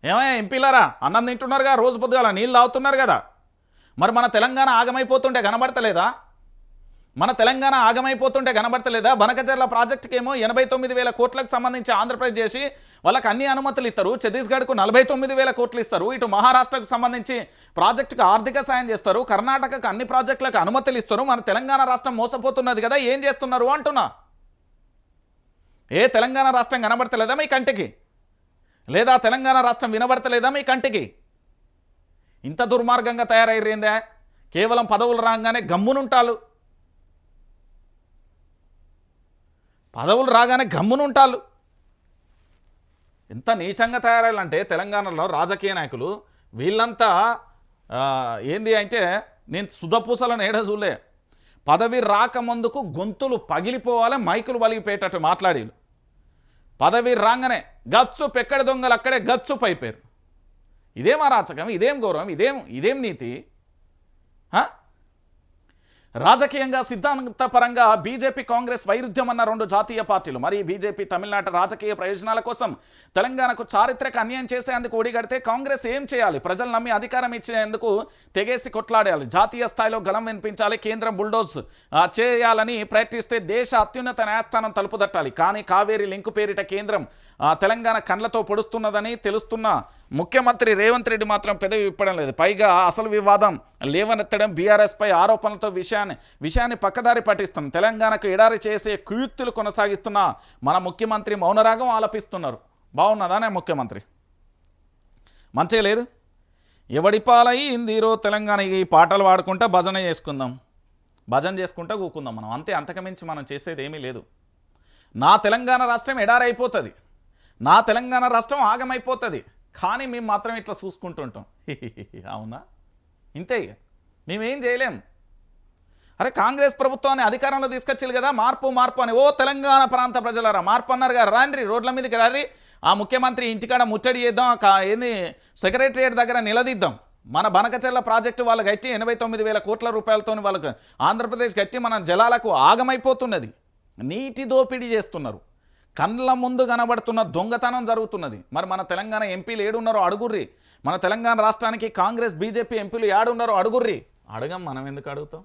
ఏమయ్యా ఎంపీలారా, అన్నం తింటున్నారుగా, రోజు పొద్దుగాల నీళ్ళు తాగుతున్నారు కదా. మరి మన తెలంగాణ ఆగమైపోతుంటే కనబడతలేదా? కనబడతలేదా? బనకచెర్ల ప్రాజెక్టుకి ఏమో 89,000 కోట్లకు సంబంధించి ఆంధ్రప్రదేశ్ చేసి వాళ్ళకి అన్ని అనుమతులు ఇస్తారు. ఛత్తీస్గఢ్కు 49,000 కోట్లు ఇస్తారు. ఇటు మహారాష్ట్రకు సంబంధించి ప్రాజెక్టుకు ఆర్థిక సాయం చేస్తారు. కర్ణాటకకు అన్ని ప్రాజెక్టులకు అనుమతులు ఇస్తారు. మన తెలంగాణ రాష్ట్రం మోసపోతున్నది కదా, ఏం చేస్తున్నారు అంటున్నా. ఏ తెలంగాణ రాష్ట్రం కనబడతలేదా మీ కంటికి? లేదా తెలంగాణ రాష్ట్రం వినబడతలేదా మీ కంటికి? ఇంత దుర్మార్గంగా తయారయ్యేందే? కేవలం పదవులు రాగానే గమ్మునుంటారు. ఎంత నీచంగా తయారయ్యాలంటే తెలంగాణలో రాజకీయ నాయకులు వీళ్ళంతా ఏంది అంటే, నేను సుధపూసలను ఏడ చూలే, పదవి రాకముందుకు గొంతులు పగిలిపోవాలి, మైకులు పలిగిపోయేటట్టు మాట్లాడి, పదవి రాగానే గచ్చు పెక్కడి దొంగలు అక్కడే గచ్చు పైపోయారు. ఇదేం అరాచకం? ఇదేం గౌరవం? ఇదేం నీతి? రాజకీయంగా సిద్ధాంతపరంగా బీజేపీ కాంగ్రెస్ వైరుధ్యం అన్న 2 జాతీయ పార్టీలు. మరి బీజేపీ తమిళనాడు రాజకీయ ప్రయోజనాల కోసం తెలంగాణకు చారిత్రక అన్యాయం చేసేందుకు ఒడిగడితే కాంగ్రెస్ ఏం చేయాలి? ప్రజలు నమ్మి అధికారం ఇచ్చేందుకు తెగేసి కొట్లాడాలి, జాతీయ స్థాయిలో గలం వినిపించాలి, కేంద్రం బుల్డోజ్ చేయాలని ప్రయత్నిస్తే దేశ అత్యున్నత న్యాయస్థానం తలుపు తట్టాలి. కానీ కావేరీ లింకు పేరిట కేంద్రం తెలంగాణ కండ్లతో పొడుస్తున్నదని తెలుస్తున్న ముఖ్యమంత్రి రేవంత్ రెడ్డి మాత్రం పెదవి విప్పడం లేదు. పైగా అసలు వివాదం లేవనెత్తడం, బీఆర్ఎస్పై ఆరోపణలతో విషయాన్ని పక్కదారి పట్టిస్తున్న, తెలంగాణకు ఎడారి చేసే కుయుక్తులు కొనసాగిస్తున్న మన ముఖ్యమంత్రి మౌనరాగం ఆలపిస్తున్నారు. బాగున్నదానే ముఖ్యమంత్రి? మంచిగా లేదు. ఎవడిపాలయ్యి ఇందీరో తెలంగాణ, ఈ పాటలు పాడుకుంటా భజన చేసుకుంటా కూకుందాం మనం, అంతే. అంతకుమించి మనం చేసేది ఏమీ లేదు. నా తెలంగాణ రాష్ట్రం ఎడారైపోతుంది, నా తెలంగాణ రాష్ట్రం ఆగమైపోతుంది, కానీ మేము మాత్రం ఇట్లా చూసుకుంటుంటాం. అవునా? ఇంతే, మేమేం చేయలేం. అరే కాంగ్రెస్ ప్రభుత్వాన్ని అధికారంలో తీసుకొచ్చారు కదా, మార్పు అని. ఓ తెలంగాణ ప్రాంత ప్రజలారా, మార్పు అన్నారు కదా, రాండ్రి రోడ్ల మీదకి రారి, ఆ ముఖ్యమంత్రి ఇంటికాడ ముట్టడి చేద్దాం, ఏంది సెక్రటరియట్ దగ్గర నిలదీద్దాం. మన బనకచెర్ల ప్రాజెక్టు వాళ్ళకి గట్టి 89,000 కోట్ల రూపాయలతో వాళ్ళకు ఆంధ్రప్రదేశ్ గట్టి మన జలాలకు ఆగమైపోతున్నది. నీటి దోపిడీ చేస్తున్నారు, కండ్ల ముందు కనబడుతున్న దొంగతనం జరుగుతున్నది. మరి మన తెలంగాణ ఎంపీలు ఏడున్నారో అడుగుర్రి, మన తెలంగాణ రాష్ట్రానికి కాంగ్రెస్ బీజేపీ ఎంపీలు ఏడున్నారో అడుగుర్రి. అడగం, మనం ఎందుకు అడుగుతాం?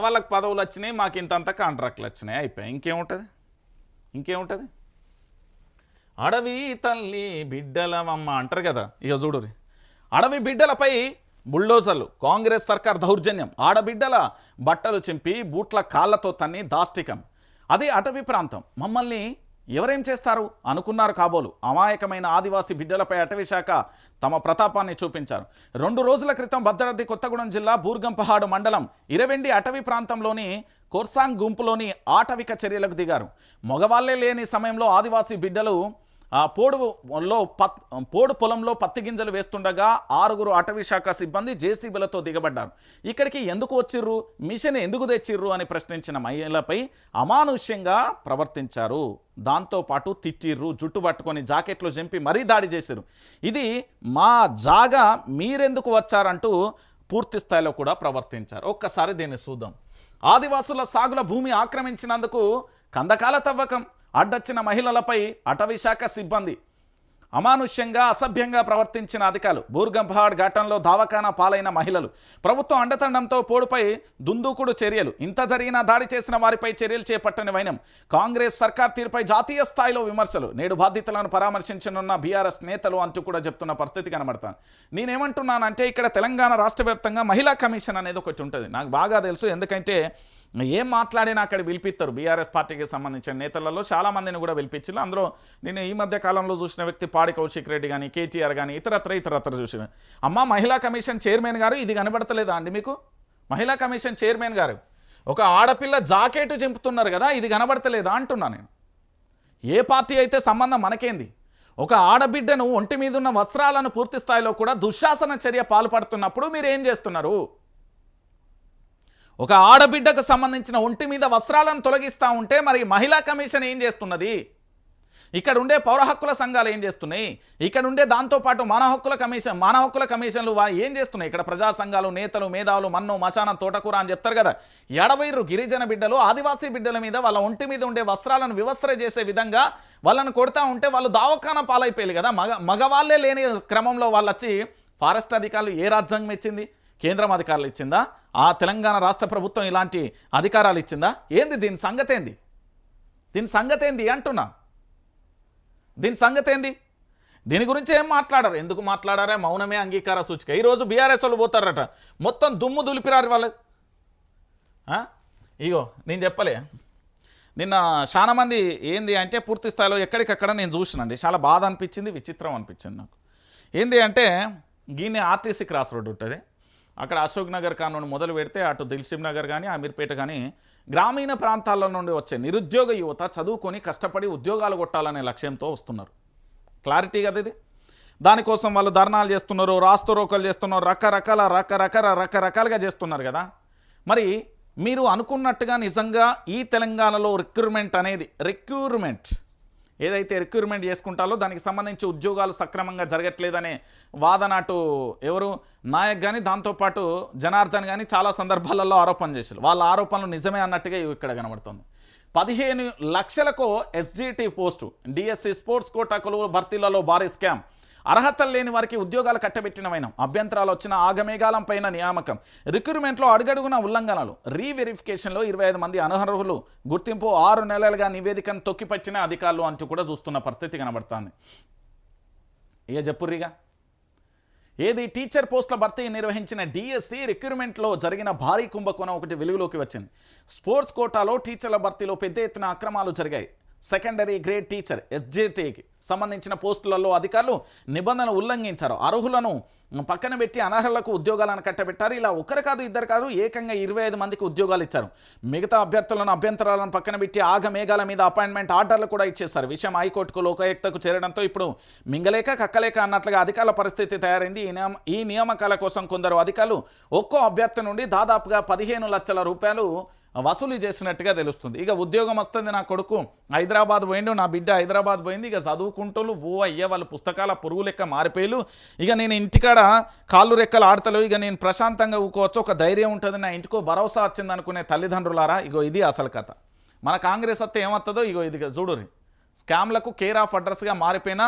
వాళ్ళకి పదవులు వచ్చినాయి, మాకు ఇంతంత కాంట్రాక్ట్లు వచ్చినాయి, అయిపోయాయి. ఇంకేముంటుంది? అడవి తల్లి బిడ్డలమమ్మ అంటారు కదా. ఇక చూడురి, అడవి బిడ్డలపై బుల్డోజర్లు, కాంగ్రెస్ సర్కార్ దౌర్జన్యం, ఆడబిడ్డల బట్టలు చింపి బూట్ల కాళ్ళతో తన్ని దాష్టికం. అది అటవీ ప్రాంతం, మమ్మల్ని ఎవరేం చేస్తారు అనుకున్నారు కాబోలు. అమాయకమైన ఆదివాసీ బిడ్డలపై అటవీ శాఖ తమ ప్రతాపాన్ని చూపించారు. 2 రోజుల క్రితం భద్రాద్రి కొత్తగూడెం జిల్లా బూర్గంపహాడు మండలం ఇరవెండి అటవీ ప్రాంతంలోని కోర్సాంగ్ గుంపులోని ఆటవిక చర్యలకు దిగారు. మగవాళ్లే లేని సమయంలో ఆదివాసీ బిడ్డలు పోడు పొలంలో పత్తి గింజలు వేస్తుండగా 6గురు అటవీ శాఖ సిబ్బంది జేసీబీలతో దిగబడ్డారు. ఇక్కడికి ఎందుకు వచ్చిర్రు, మిషన్ ఎందుకు తెచ్చిర్రు అని ప్రశ్నించిన మహిళలపై అమానుష్యంగా ప్రవర్తించారు. దాంతోపాటు తిట్టిర్రు, జుట్టు పట్టుకొని జాకెట్లు చింపి మరీ దాడి చేశారు. ఇది మా జాగా, మీరెందుకు వచ్చారంటూ పూర్తి స్థాయిలో కూడా ప్రవర్తించారు. ఒక్కసారి దీన్ని చూద్దాం. ఆదివాసుల సాగుల భూమి ఆక్రమించినందుకు కందకాల తవ్వకం, అడ్డొచ్చిన మహిళలపై అటవీ శాఖ సిబ్బంది అమానుష్యంగా అసభ్యంగా ప్రవర్తించిన అధికారులు, బూర్గంపహాడ్ ఘటనలో దవాఖానా పాలైన మహిళలు, ప్రభుత్వం అండదండంతో పోడుపై దుందూకుడు చర్యలు, ఇంత జరిగినా దాడి చేసిన వారిపై చర్యలు చేపట్టని వైనం, కాంగ్రెస్ సర్కార్ తీరుపై జాతీయ స్థాయిలో విమర్శలు, నేడు బాధితులను పరామర్శించనున్న బీఆర్ఎస్ నేతలు అంటూ కూడా చెప్తున్న పరిస్థితి కనబడతాను. నేనేమంటున్నానంటే ఇక్కడ తెలంగాణ రాష్ట్ర వ్యాప్తంగా మహిళా కమిషన్ అనేది ఒకటి ఉంటుంది, నాకు బాగా తెలుసు. ఎందుకంటే ఏం మాట్లాడినా అక్కడ పిలిపిస్తారు. బీఆర్ఎస్ పార్టీకి సంబంధించిన నేతలలో చాలామందిని కూడా పిలిపించారు. అందులో నేను ఈ మధ్య కాలంలో చూసిన వ్యక్తి పాడి కౌశిక్ రెడ్డి కానీ, కేటీఆర్ కానీ, ఇతరత్ర చూసిన అమ్మ మహిళా కమిషన్ చైర్మన్ గారు ఇది కనబడతలేదా అండి మీకు? మహిళా కమిషన్ చైర్మన్ గారు ఒక ఆడపిల్ల జాకెట్ చింపుతున్నారు కదా, ఇది కనబడతలేదా అంటున్నా నేను. ఏ పార్టీ అయితే సంబంధం మనకేంది? ఒక ఆడబిడ్డను ఒంటి మీద ఉన్న వస్త్రాలను పూర్తి స్థాయిలో కూడా దుశ్శాసన చర్య పాల్పడుతున్నప్పుడు మీరు ఏం చేస్తున్నారు? ఒక ఆడబిడ్డకు సంబంధించిన ఒంటి మీద వస్త్రాలను తొలగిస్తూ ఉంటే మరి మహిళా కమిషన్ ఏం చేస్తున్నది? ఇక్కడ ఉండే పౌర హక్కుల సంఘాలు ఏం చేస్తున్నాయి? ఇక్కడ ఉండే దాంతోపాటు మానవ హక్కుల కమిషన్లు ఏం చేస్తున్నాయి? ఇక్కడ ప్రజా సంఘాలు, నేతలు, మేధావులు మన్ను మశానం తోటకూర అని చెప్తారు కదా, ఎడవైరు గిరిజన బిడ్డలు, ఆదివాసీ బిడ్డల మీద వాళ్ళ ఒంటి మీద ఉండే వస్త్రాలను వివస్త్ర చేసే విధంగా వాళ్ళను కొడతా ఉంటే వాళ్ళు దావఖానా పాలైపోయారు కదా. మగవాళ్ళే లేని క్రమంలో వాళ్ళు వచ్చి ఫారెస్ట్ అధికారులు ఏ రాజ్యాంగం ఇచ్చింది? కేంద్రం అధికారులు ఇచ్చిందా? ఆ తెలంగాణ రాష్ట్ర ప్రభుత్వం ఇలాంటి అధికారాలు ఇచ్చిందా? ఏంది దీని సంగతి ఏంది? అంటున్నా, దీని సంగతి ఏంది? దీని గురించి ఏం మాట్లాడారు? ఎందుకు మాట్లాడారే? మౌనమే అంగీకార సూచిక. ఈరోజు బీఆర్ఎస్ వాళ్ళు పోతారట, మొత్తం దుమ్ము దులిపిరారు వాళ్ళది. ఇగో నేను చెప్పలే, నిన్న చాలా మంది ఏంది అంటే పూర్తి స్థాయిలో ఎక్కడికక్కడ నేను చూసినండి, చాలా బాధ అనిపించింది, విచిత్రం అనిపించింది నాకు. ఏంది అంటే గీనే ఆర్టీసీ క్రాస్ రోడ్ ఉంటుంది, అక్కడ అశోక్ నగర్ కానుండి మొదలు పెడితే అటు దిల్సుఖ్ నగర్ కానీ, అమీర్పేట కానీ, గ్రామీణ ప్రాంతాల నుండి వచ్చే నిరుద్యోగ యువత చదువుకొని కష్టపడి ఉద్యోగాలు కొట్టాలనే లక్ష్యంతో వస్తున్నారు. క్లారిటీ కదా ఇది. దానికోసం వాళ్ళు ధర్నాలు చేస్తున్నారు, రాస్తోరోకలు చేస్తున్నారు, రకరకాలుగా చేస్తున్నారు కదా. మరి మీరు అనుకున్నట్టుగా నిజంగా ఈ తెలంగాణలో రిక్రూట్మెంట్ ఏదైతే రిక్రూట్మెంట్ చేసుకుంటారో దానికి సంబంధించి ఉద్యోగాలు సక్రమంగా జరగట్లేదనే వాదన అటు ఎవరు నాయక్ కానీ, దాంతోపాటు జనార్దన్ కానీ చాలా సందర్భాలలో ఆరోపణ చేశారు. వాళ్ళ ఆరోపణలు నిజమే అన్నట్టుగా ఇక్కడ కనబడుతుంది. 15 లక్షలకు SGT post, DSC sports quota కొలువు భర్తీలలో భారీ స్కామ్, అర్హతలు లేని వారికి ఉద్యోగాలు కట్టబెట్టిన వైనం, అభ్యంతరాలు వచ్చిన ఆగమేఘాలం పైన నియామకం, రిక్రూట్మెంట్లో అడుగడుగున ఉల్లంఘనలు, రీవెరిఫికేషన్లో 25 మంది అనర్హులు గుర్తింపు, 6 నెలలుగా నివేదికను తొక్కిపట్టిన అధికారులు అంటూ కూడా చూస్తున్న పరిస్థితి కనబడుతుంది. ఇక చెప్పుర్రిగా ఏది టీచర్ పోస్టుల భర్తీ నిర్వహించిన డిఎస్సి రిక్రూట్మెంట్లో జరిగిన భారీ కుంభకోణం ఒకటి వెలుగులోకి వచ్చింది. స్పోర్ట్స్ కోటాలో టీచర్ల భర్తీలో పెద్ద ఎత్తున అక్రమాలు జరిగాయి. సెకండరీ గ్రేడ్ టీచర్ ఎస్జిటికి సంబంధించిన పోస్టులలో అధికారులు నిబంధనలు ఉల్లంఘించారు. అర్హులను పక్కన పెట్టి అనర్హులకు ఉద్యోగాలను కట్టబెట్టారు. ఇలా ఒకరు కాదు, ఇద్దరు కాదు, ఏకంగా 25 మందికి ఉద్యోగాలు ఇచ్చారు. మిగతా అభ్యర్థులను పక్కన పెట్టి ఆగమేఘాల మీద అపాయింట్మెంట్ ఆర్డర్లు కూడా ఇచ్చేశారు. విషయం హైకోర్టుకు లోకాయుక్తకు చేరడంతో ఇప్పుడు మింగలేక కక్కలేక అన్నట్లుగా అధికారుల పరిస్థితి తయారైంది. ఈ నియామకాల కోసం కొందరు అధికారులు ఒక్కో అభ్యర్థి నుండి దాదాపుగా 15 లక్షల రూపాయలు వసూలు చేసినట్టుగా తెలుస్తుంది. ఇక ఉద్యోగం వస్తుంది, నా కొడుకు హైదరాబాద్ పోయిండు, నా బిడ్డ హైదరాబాద్ పోయింది, ఇక చదువుకుంటూ అయ్యే వాళ్ళ పుస్తకాల పురుగు లెక్క మారిపోయి, ఇక నేను ఇంటికాడ కాళ్ళు రెక్కలు ఆడతలు, ఇక నేను ప్రశాంతంగా ఊకోవచ్చు, ఒక ధైర్యం ఉంటుంది, నా ఇంటికో భరోసా వచ్చింది అనుకునే తల్లిదండ్రులారా, ఇగో ఇది అసలు కథ. మన కాంగ్రెస్ అత్తే ఏమవుతుందో ఇగో ఇది చూడుర్రి. స్కామ్లకు కేర్ ఆఫ్ అడ్రస్గా మారిపోయిన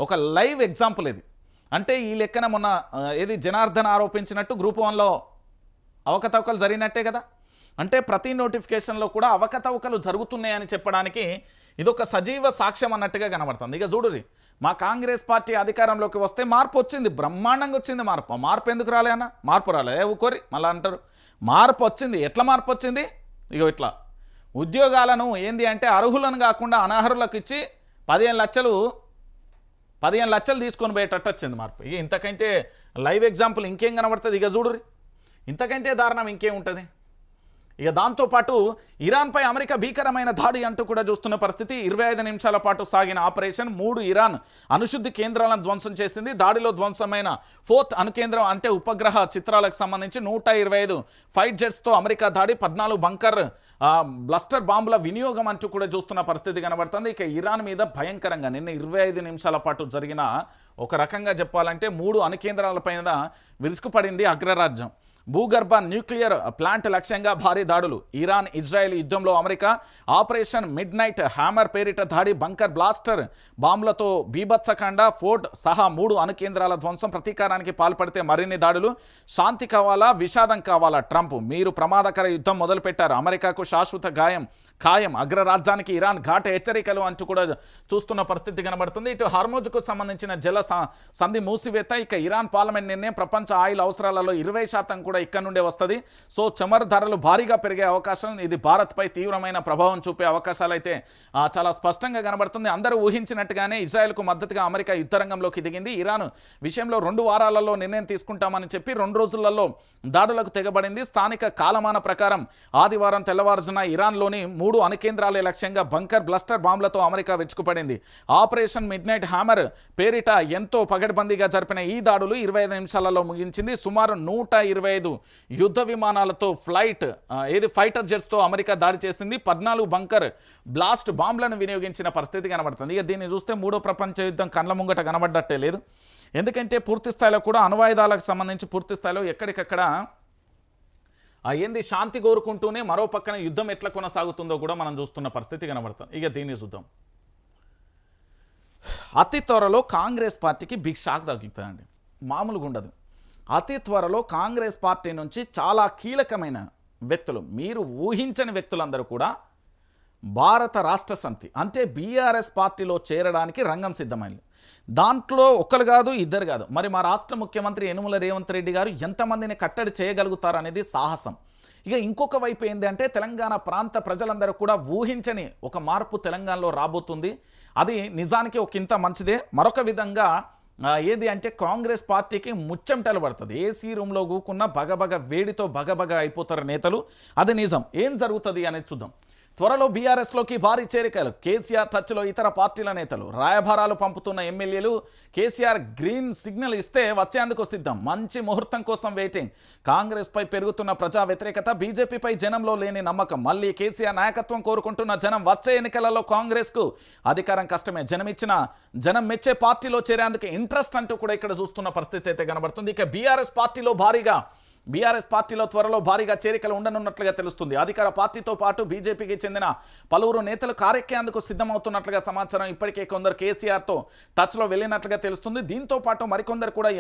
ఒక లైవ్ ఎగ్జాంపుల్ ఇది. అంటే ఈ లెక్కన మొన్న ఏది జనార్దన్ ఆరోపించినట్టు గ్రూప్ 1లో అవకతవకలు జరిగినట్టే కదా. అంటే ప్రతి నోటిఫికేషన్లో కూడా అవకతవకలు జరుగుతున్నాయని చెప్పడానికి ఇదొక సజీవ సాక్ష్యం అన్నట్టుగా కనబడుతుంది. ఇక చూడురి, మా కాంగ్రెస్ పార్టీ అధికారంలోకి వస్తే మార్పు వచ్చింది, బ్రహ్మాండంగా వచ్చింది. మార్పు ఎందుకు రాలే అన్న? మార్పు రాలే ఊకోరి మళ్ళీ అంటారు. మార్పు వచ్చింది. ఎట్లా మార్పు వచ్చింది? ఇగో ఇట్లా ఉద్యోగాలను ఏంది అంటే అర్హులను కాకుండా అనర్హులకు ఇచ్చి 15 లక్షలు తీసుకొని పోయేటట్టు వచ్చింది మార్పు. ఇక ఇంతకంటే లైవ్ ఎగ్జాంపుల్ ఇంకేం కనబడుతుంది? ఇక చూడురి, ఇంతకంటే దారుణం ఇంకేం ఉంటుంది? ఇక దాంతోపాటు ఇరాన్పై అమెరికా భీకరమైన దాడి అంటూ కూడా చూస్తున్న పరిస్థితి. 25 నిమిషాల పాటు సాగిన ఆపరేషన్ 3 ఇరాన్ అణుశుద్ధి కేంద్రాలను ధ్వంసం చేసింది. దాడిలో ధ్వంసమైన 4th అణుకేంద్రం అంటే ఉపగ్రహ చిత్రాలకు సంబంధించి 125 ఫైట్ జెట్స్తో అమెరికా దాడి, 14 బంకర్ బ్లస్టర్ బాంబుల వినియోగం అంటూ కూడా చూస్తున్న పరిస్థితి కనబడుతుంది. ఇక ఇరాన్ మీద భయంకరంగా నిన్న 25 నిమిషాల పాటు జరిగిన ఒక రకంగా చెప్పాలంటే 3 అణుకేంద్రాలపైన విరుచుకుపడింది అగ్రరాజ్యం. భూగర్భ న్యూక్లియర్ ప్లాంట్ లక్ష్యంగా భారీ దాడులు. ఇరాన్ ఇజ్రాయెల్ యుద్ధంలో America operation midnight hammer పేరిట దాడి. బంకర్ బ్లాస్టర్ బాంబులతో బీభత్సకాండ. ఫోర్ట్ సహా 3 అణు కేంద్రాల ధ్వంసం. ప్రతీకారానికి పాల్పడితే మరిన్ని దాడులు. శాంతి కావాలా విషాదం కావాలా? ట్రంప్ మీరు ప్రమాదకర యుద్ధం మొదలుపెట్టారు. అమెరికాకు శాశ్వత గాయం ఖాయం. అగ్రరాజ్యానికి ఇరాన్ ఘాట హెచ్చరికలు అంటూ కూడా చూస్తున్న పరిస్థితి కనబడుతుంది. ఇటు హార్మోజ్కు సంబంధించిన జల సంధి మూసివేత. ఇక ఇరాన్ పార్లమెంట్ నిర్ణయం ప్రపంచ ఆయిల్ అవసరాలలో 20% కూడా ఇక్కడ నుండే వస్తుంది. సో చమురు ధరలు భారీగా పెరిగే అవకాశం, ఇది భారత్పై తీవ్రమైన ప్రభావం చూపే అవకాశాలు అయితే చాలా స్పష్టంగా కనబడుతుంది. అందరూ ఊహించినట్టుగానే ఇజ్రాయెల్కు మద్దతుగా అమెరికా యుద్ధరంగంలోకి దిగింది. ఇరాన్ విషయంలో 2 వారాలలో నిర్ణయం తీసుకుంటామని చెప్పి 2 రోజులలో దాడులకు తెగబడింది. స్థానిక కాలమాన ప్రకారం ఆదివారం తెల్లవారుజున ఇరాన్లోని 3 అణు కేంద్రాలే లక్ష్యంగా బంకర్ బ్లాస్టర్ బాంబులతో అమెరికా వెచ్చుకుపడింది. ఆపరేషన్ మిడ్ నైట్ హ్యామర్ పేరిట ఎంతో పగడ్బందీగా జరిపిన ఈ దాడులు 25 నిమిషాలలో ముగించింది. సుమారు 125 యుద్ధ విమానాలతో ఫైటర్ జెట్స్తో అమెరికా దాడి చేసింది. 14 బంకర్ బ్లాస్ట్ బాంబులను వినియోగించిన పరిస్థితి కనబడుతుంది. ఇక దీన్ని చూస్తే 3వ ప్రపంచ యుద్ధం కళ్ళ ముంగట కనబడ్డట్టే లేదు. ఎందుకంటే పూర్తి స్థాయిలో కూడా అణ్వాయుధాలకు సంబంధించి పూర్తి స్థాయిలో ఎక్కడికక్కడ శాంతి కోరుకుంటూనే మరో పక్కన యుద్ధం ఎట్లా కొనసాగుతుందో కూడా మనం చూస్తున్న పరిస్థితి కనబడుతుంది. ఇక దీన్ని చూద్దాం. అతి త్వరలో కాంగ్రెస్ పార్టీకి బిగ్ షాక్ తగులుతుందండి, మామూలుగా ఉండదు. అతి త్వరలో కాంగ్రెస్ పార్టీ నుంచి చాలా కీలకమైన వ్యక్తులు, మీరు ఊహించని వ్యక్తులందరూ కూడా భారత రాష్ట్ర సమితి అంటే బీఆర్ఎస్ పార్టీలో చేరడానికి రంగం సిద్ధమైంది. దాంట్లో ఒక్కరు కాదు, ఇద్దరు కాదు. మరి మా రాష్ట్ర ముఖ్యమంత్రి యనుమల రేవంత్ రెడ్డి గారు ఎంతమందిని కట్టడి చేయగలుగుతారనేది సాహసం. ఇక ఇంకొక వైపు ఏంటి అంటే తెలంగాణ ప్రాంత ప్రజలందరూ కూడా ఊహించని ఒక మార్పు తెలంగాణలో రాబోతుంది. అది నిజానికి ఒక ఇంత మంచిదే. మరొక విధంగా ఏది అంటే కాంగ్రెస్ పార్టీకి ముచ్చెమటలు పడుతుంది. ఏసీ రూమ్లో కూకున్న బగబగ వేడితో బగబగ అయిపోతారు నేతలు. అది నిజం. ఏం జరుగుతుంది అనేది చూద్దాం. త్వరలో బీఆర్ఎస్లోకి భారీ చేరికలు. కేసీఆర్ టచ్లో ఇతర పార్టీల నేతలు, రాయబారాలు పంపుతున్న ఎమ్మెల్యేలు. కేసీఆర్ గ్రీన్ సిగ్నల్ ఇస్తే వచ్చేందుకు సిద్ధం. మంచి ముహూర్తం కోసం వెయిటింగ్. కాంగ్రెస్పై పెరుగుతున్న ప్రజా వ్యతిరేకత, బీజేపీపై జనంలో లేని నమ్మకం. మళ్ళీ కేసీఆర్ నాయకత్వం కోరుకుంటున్న జనం. వచ్చే ఎన్నికలలో కాంగ్రెస్కు అధికారం కష్టమే. జనం మెచ్చే పార్టీలో చేరేందుకు ఇంట్రెస్ట్ అంటూ కూడా ఇక్కడ చూస్తున్న పరిస్థితి అయితే కనబడుతుంది. ఇక బీఆర్ఎస్ పార్టీలో త్వరలో భారీగా చేరికలు ఉండనున్నట్లుగా తెలుస్తుంది. అధికార పార్టీతో పాటు బీజేపీకి చెందిన పలువురు నేతలు కారెక్కేందుకు సిద్ధమవుతున్నట్లుగా సమాచారం. ఇప్పటికే కొందరు కేసీఆర్తో టచ్లో వెళ్ళినట్లుగా తెలుస్తుంది. దీంతో పాటు మరికొందరు కూడా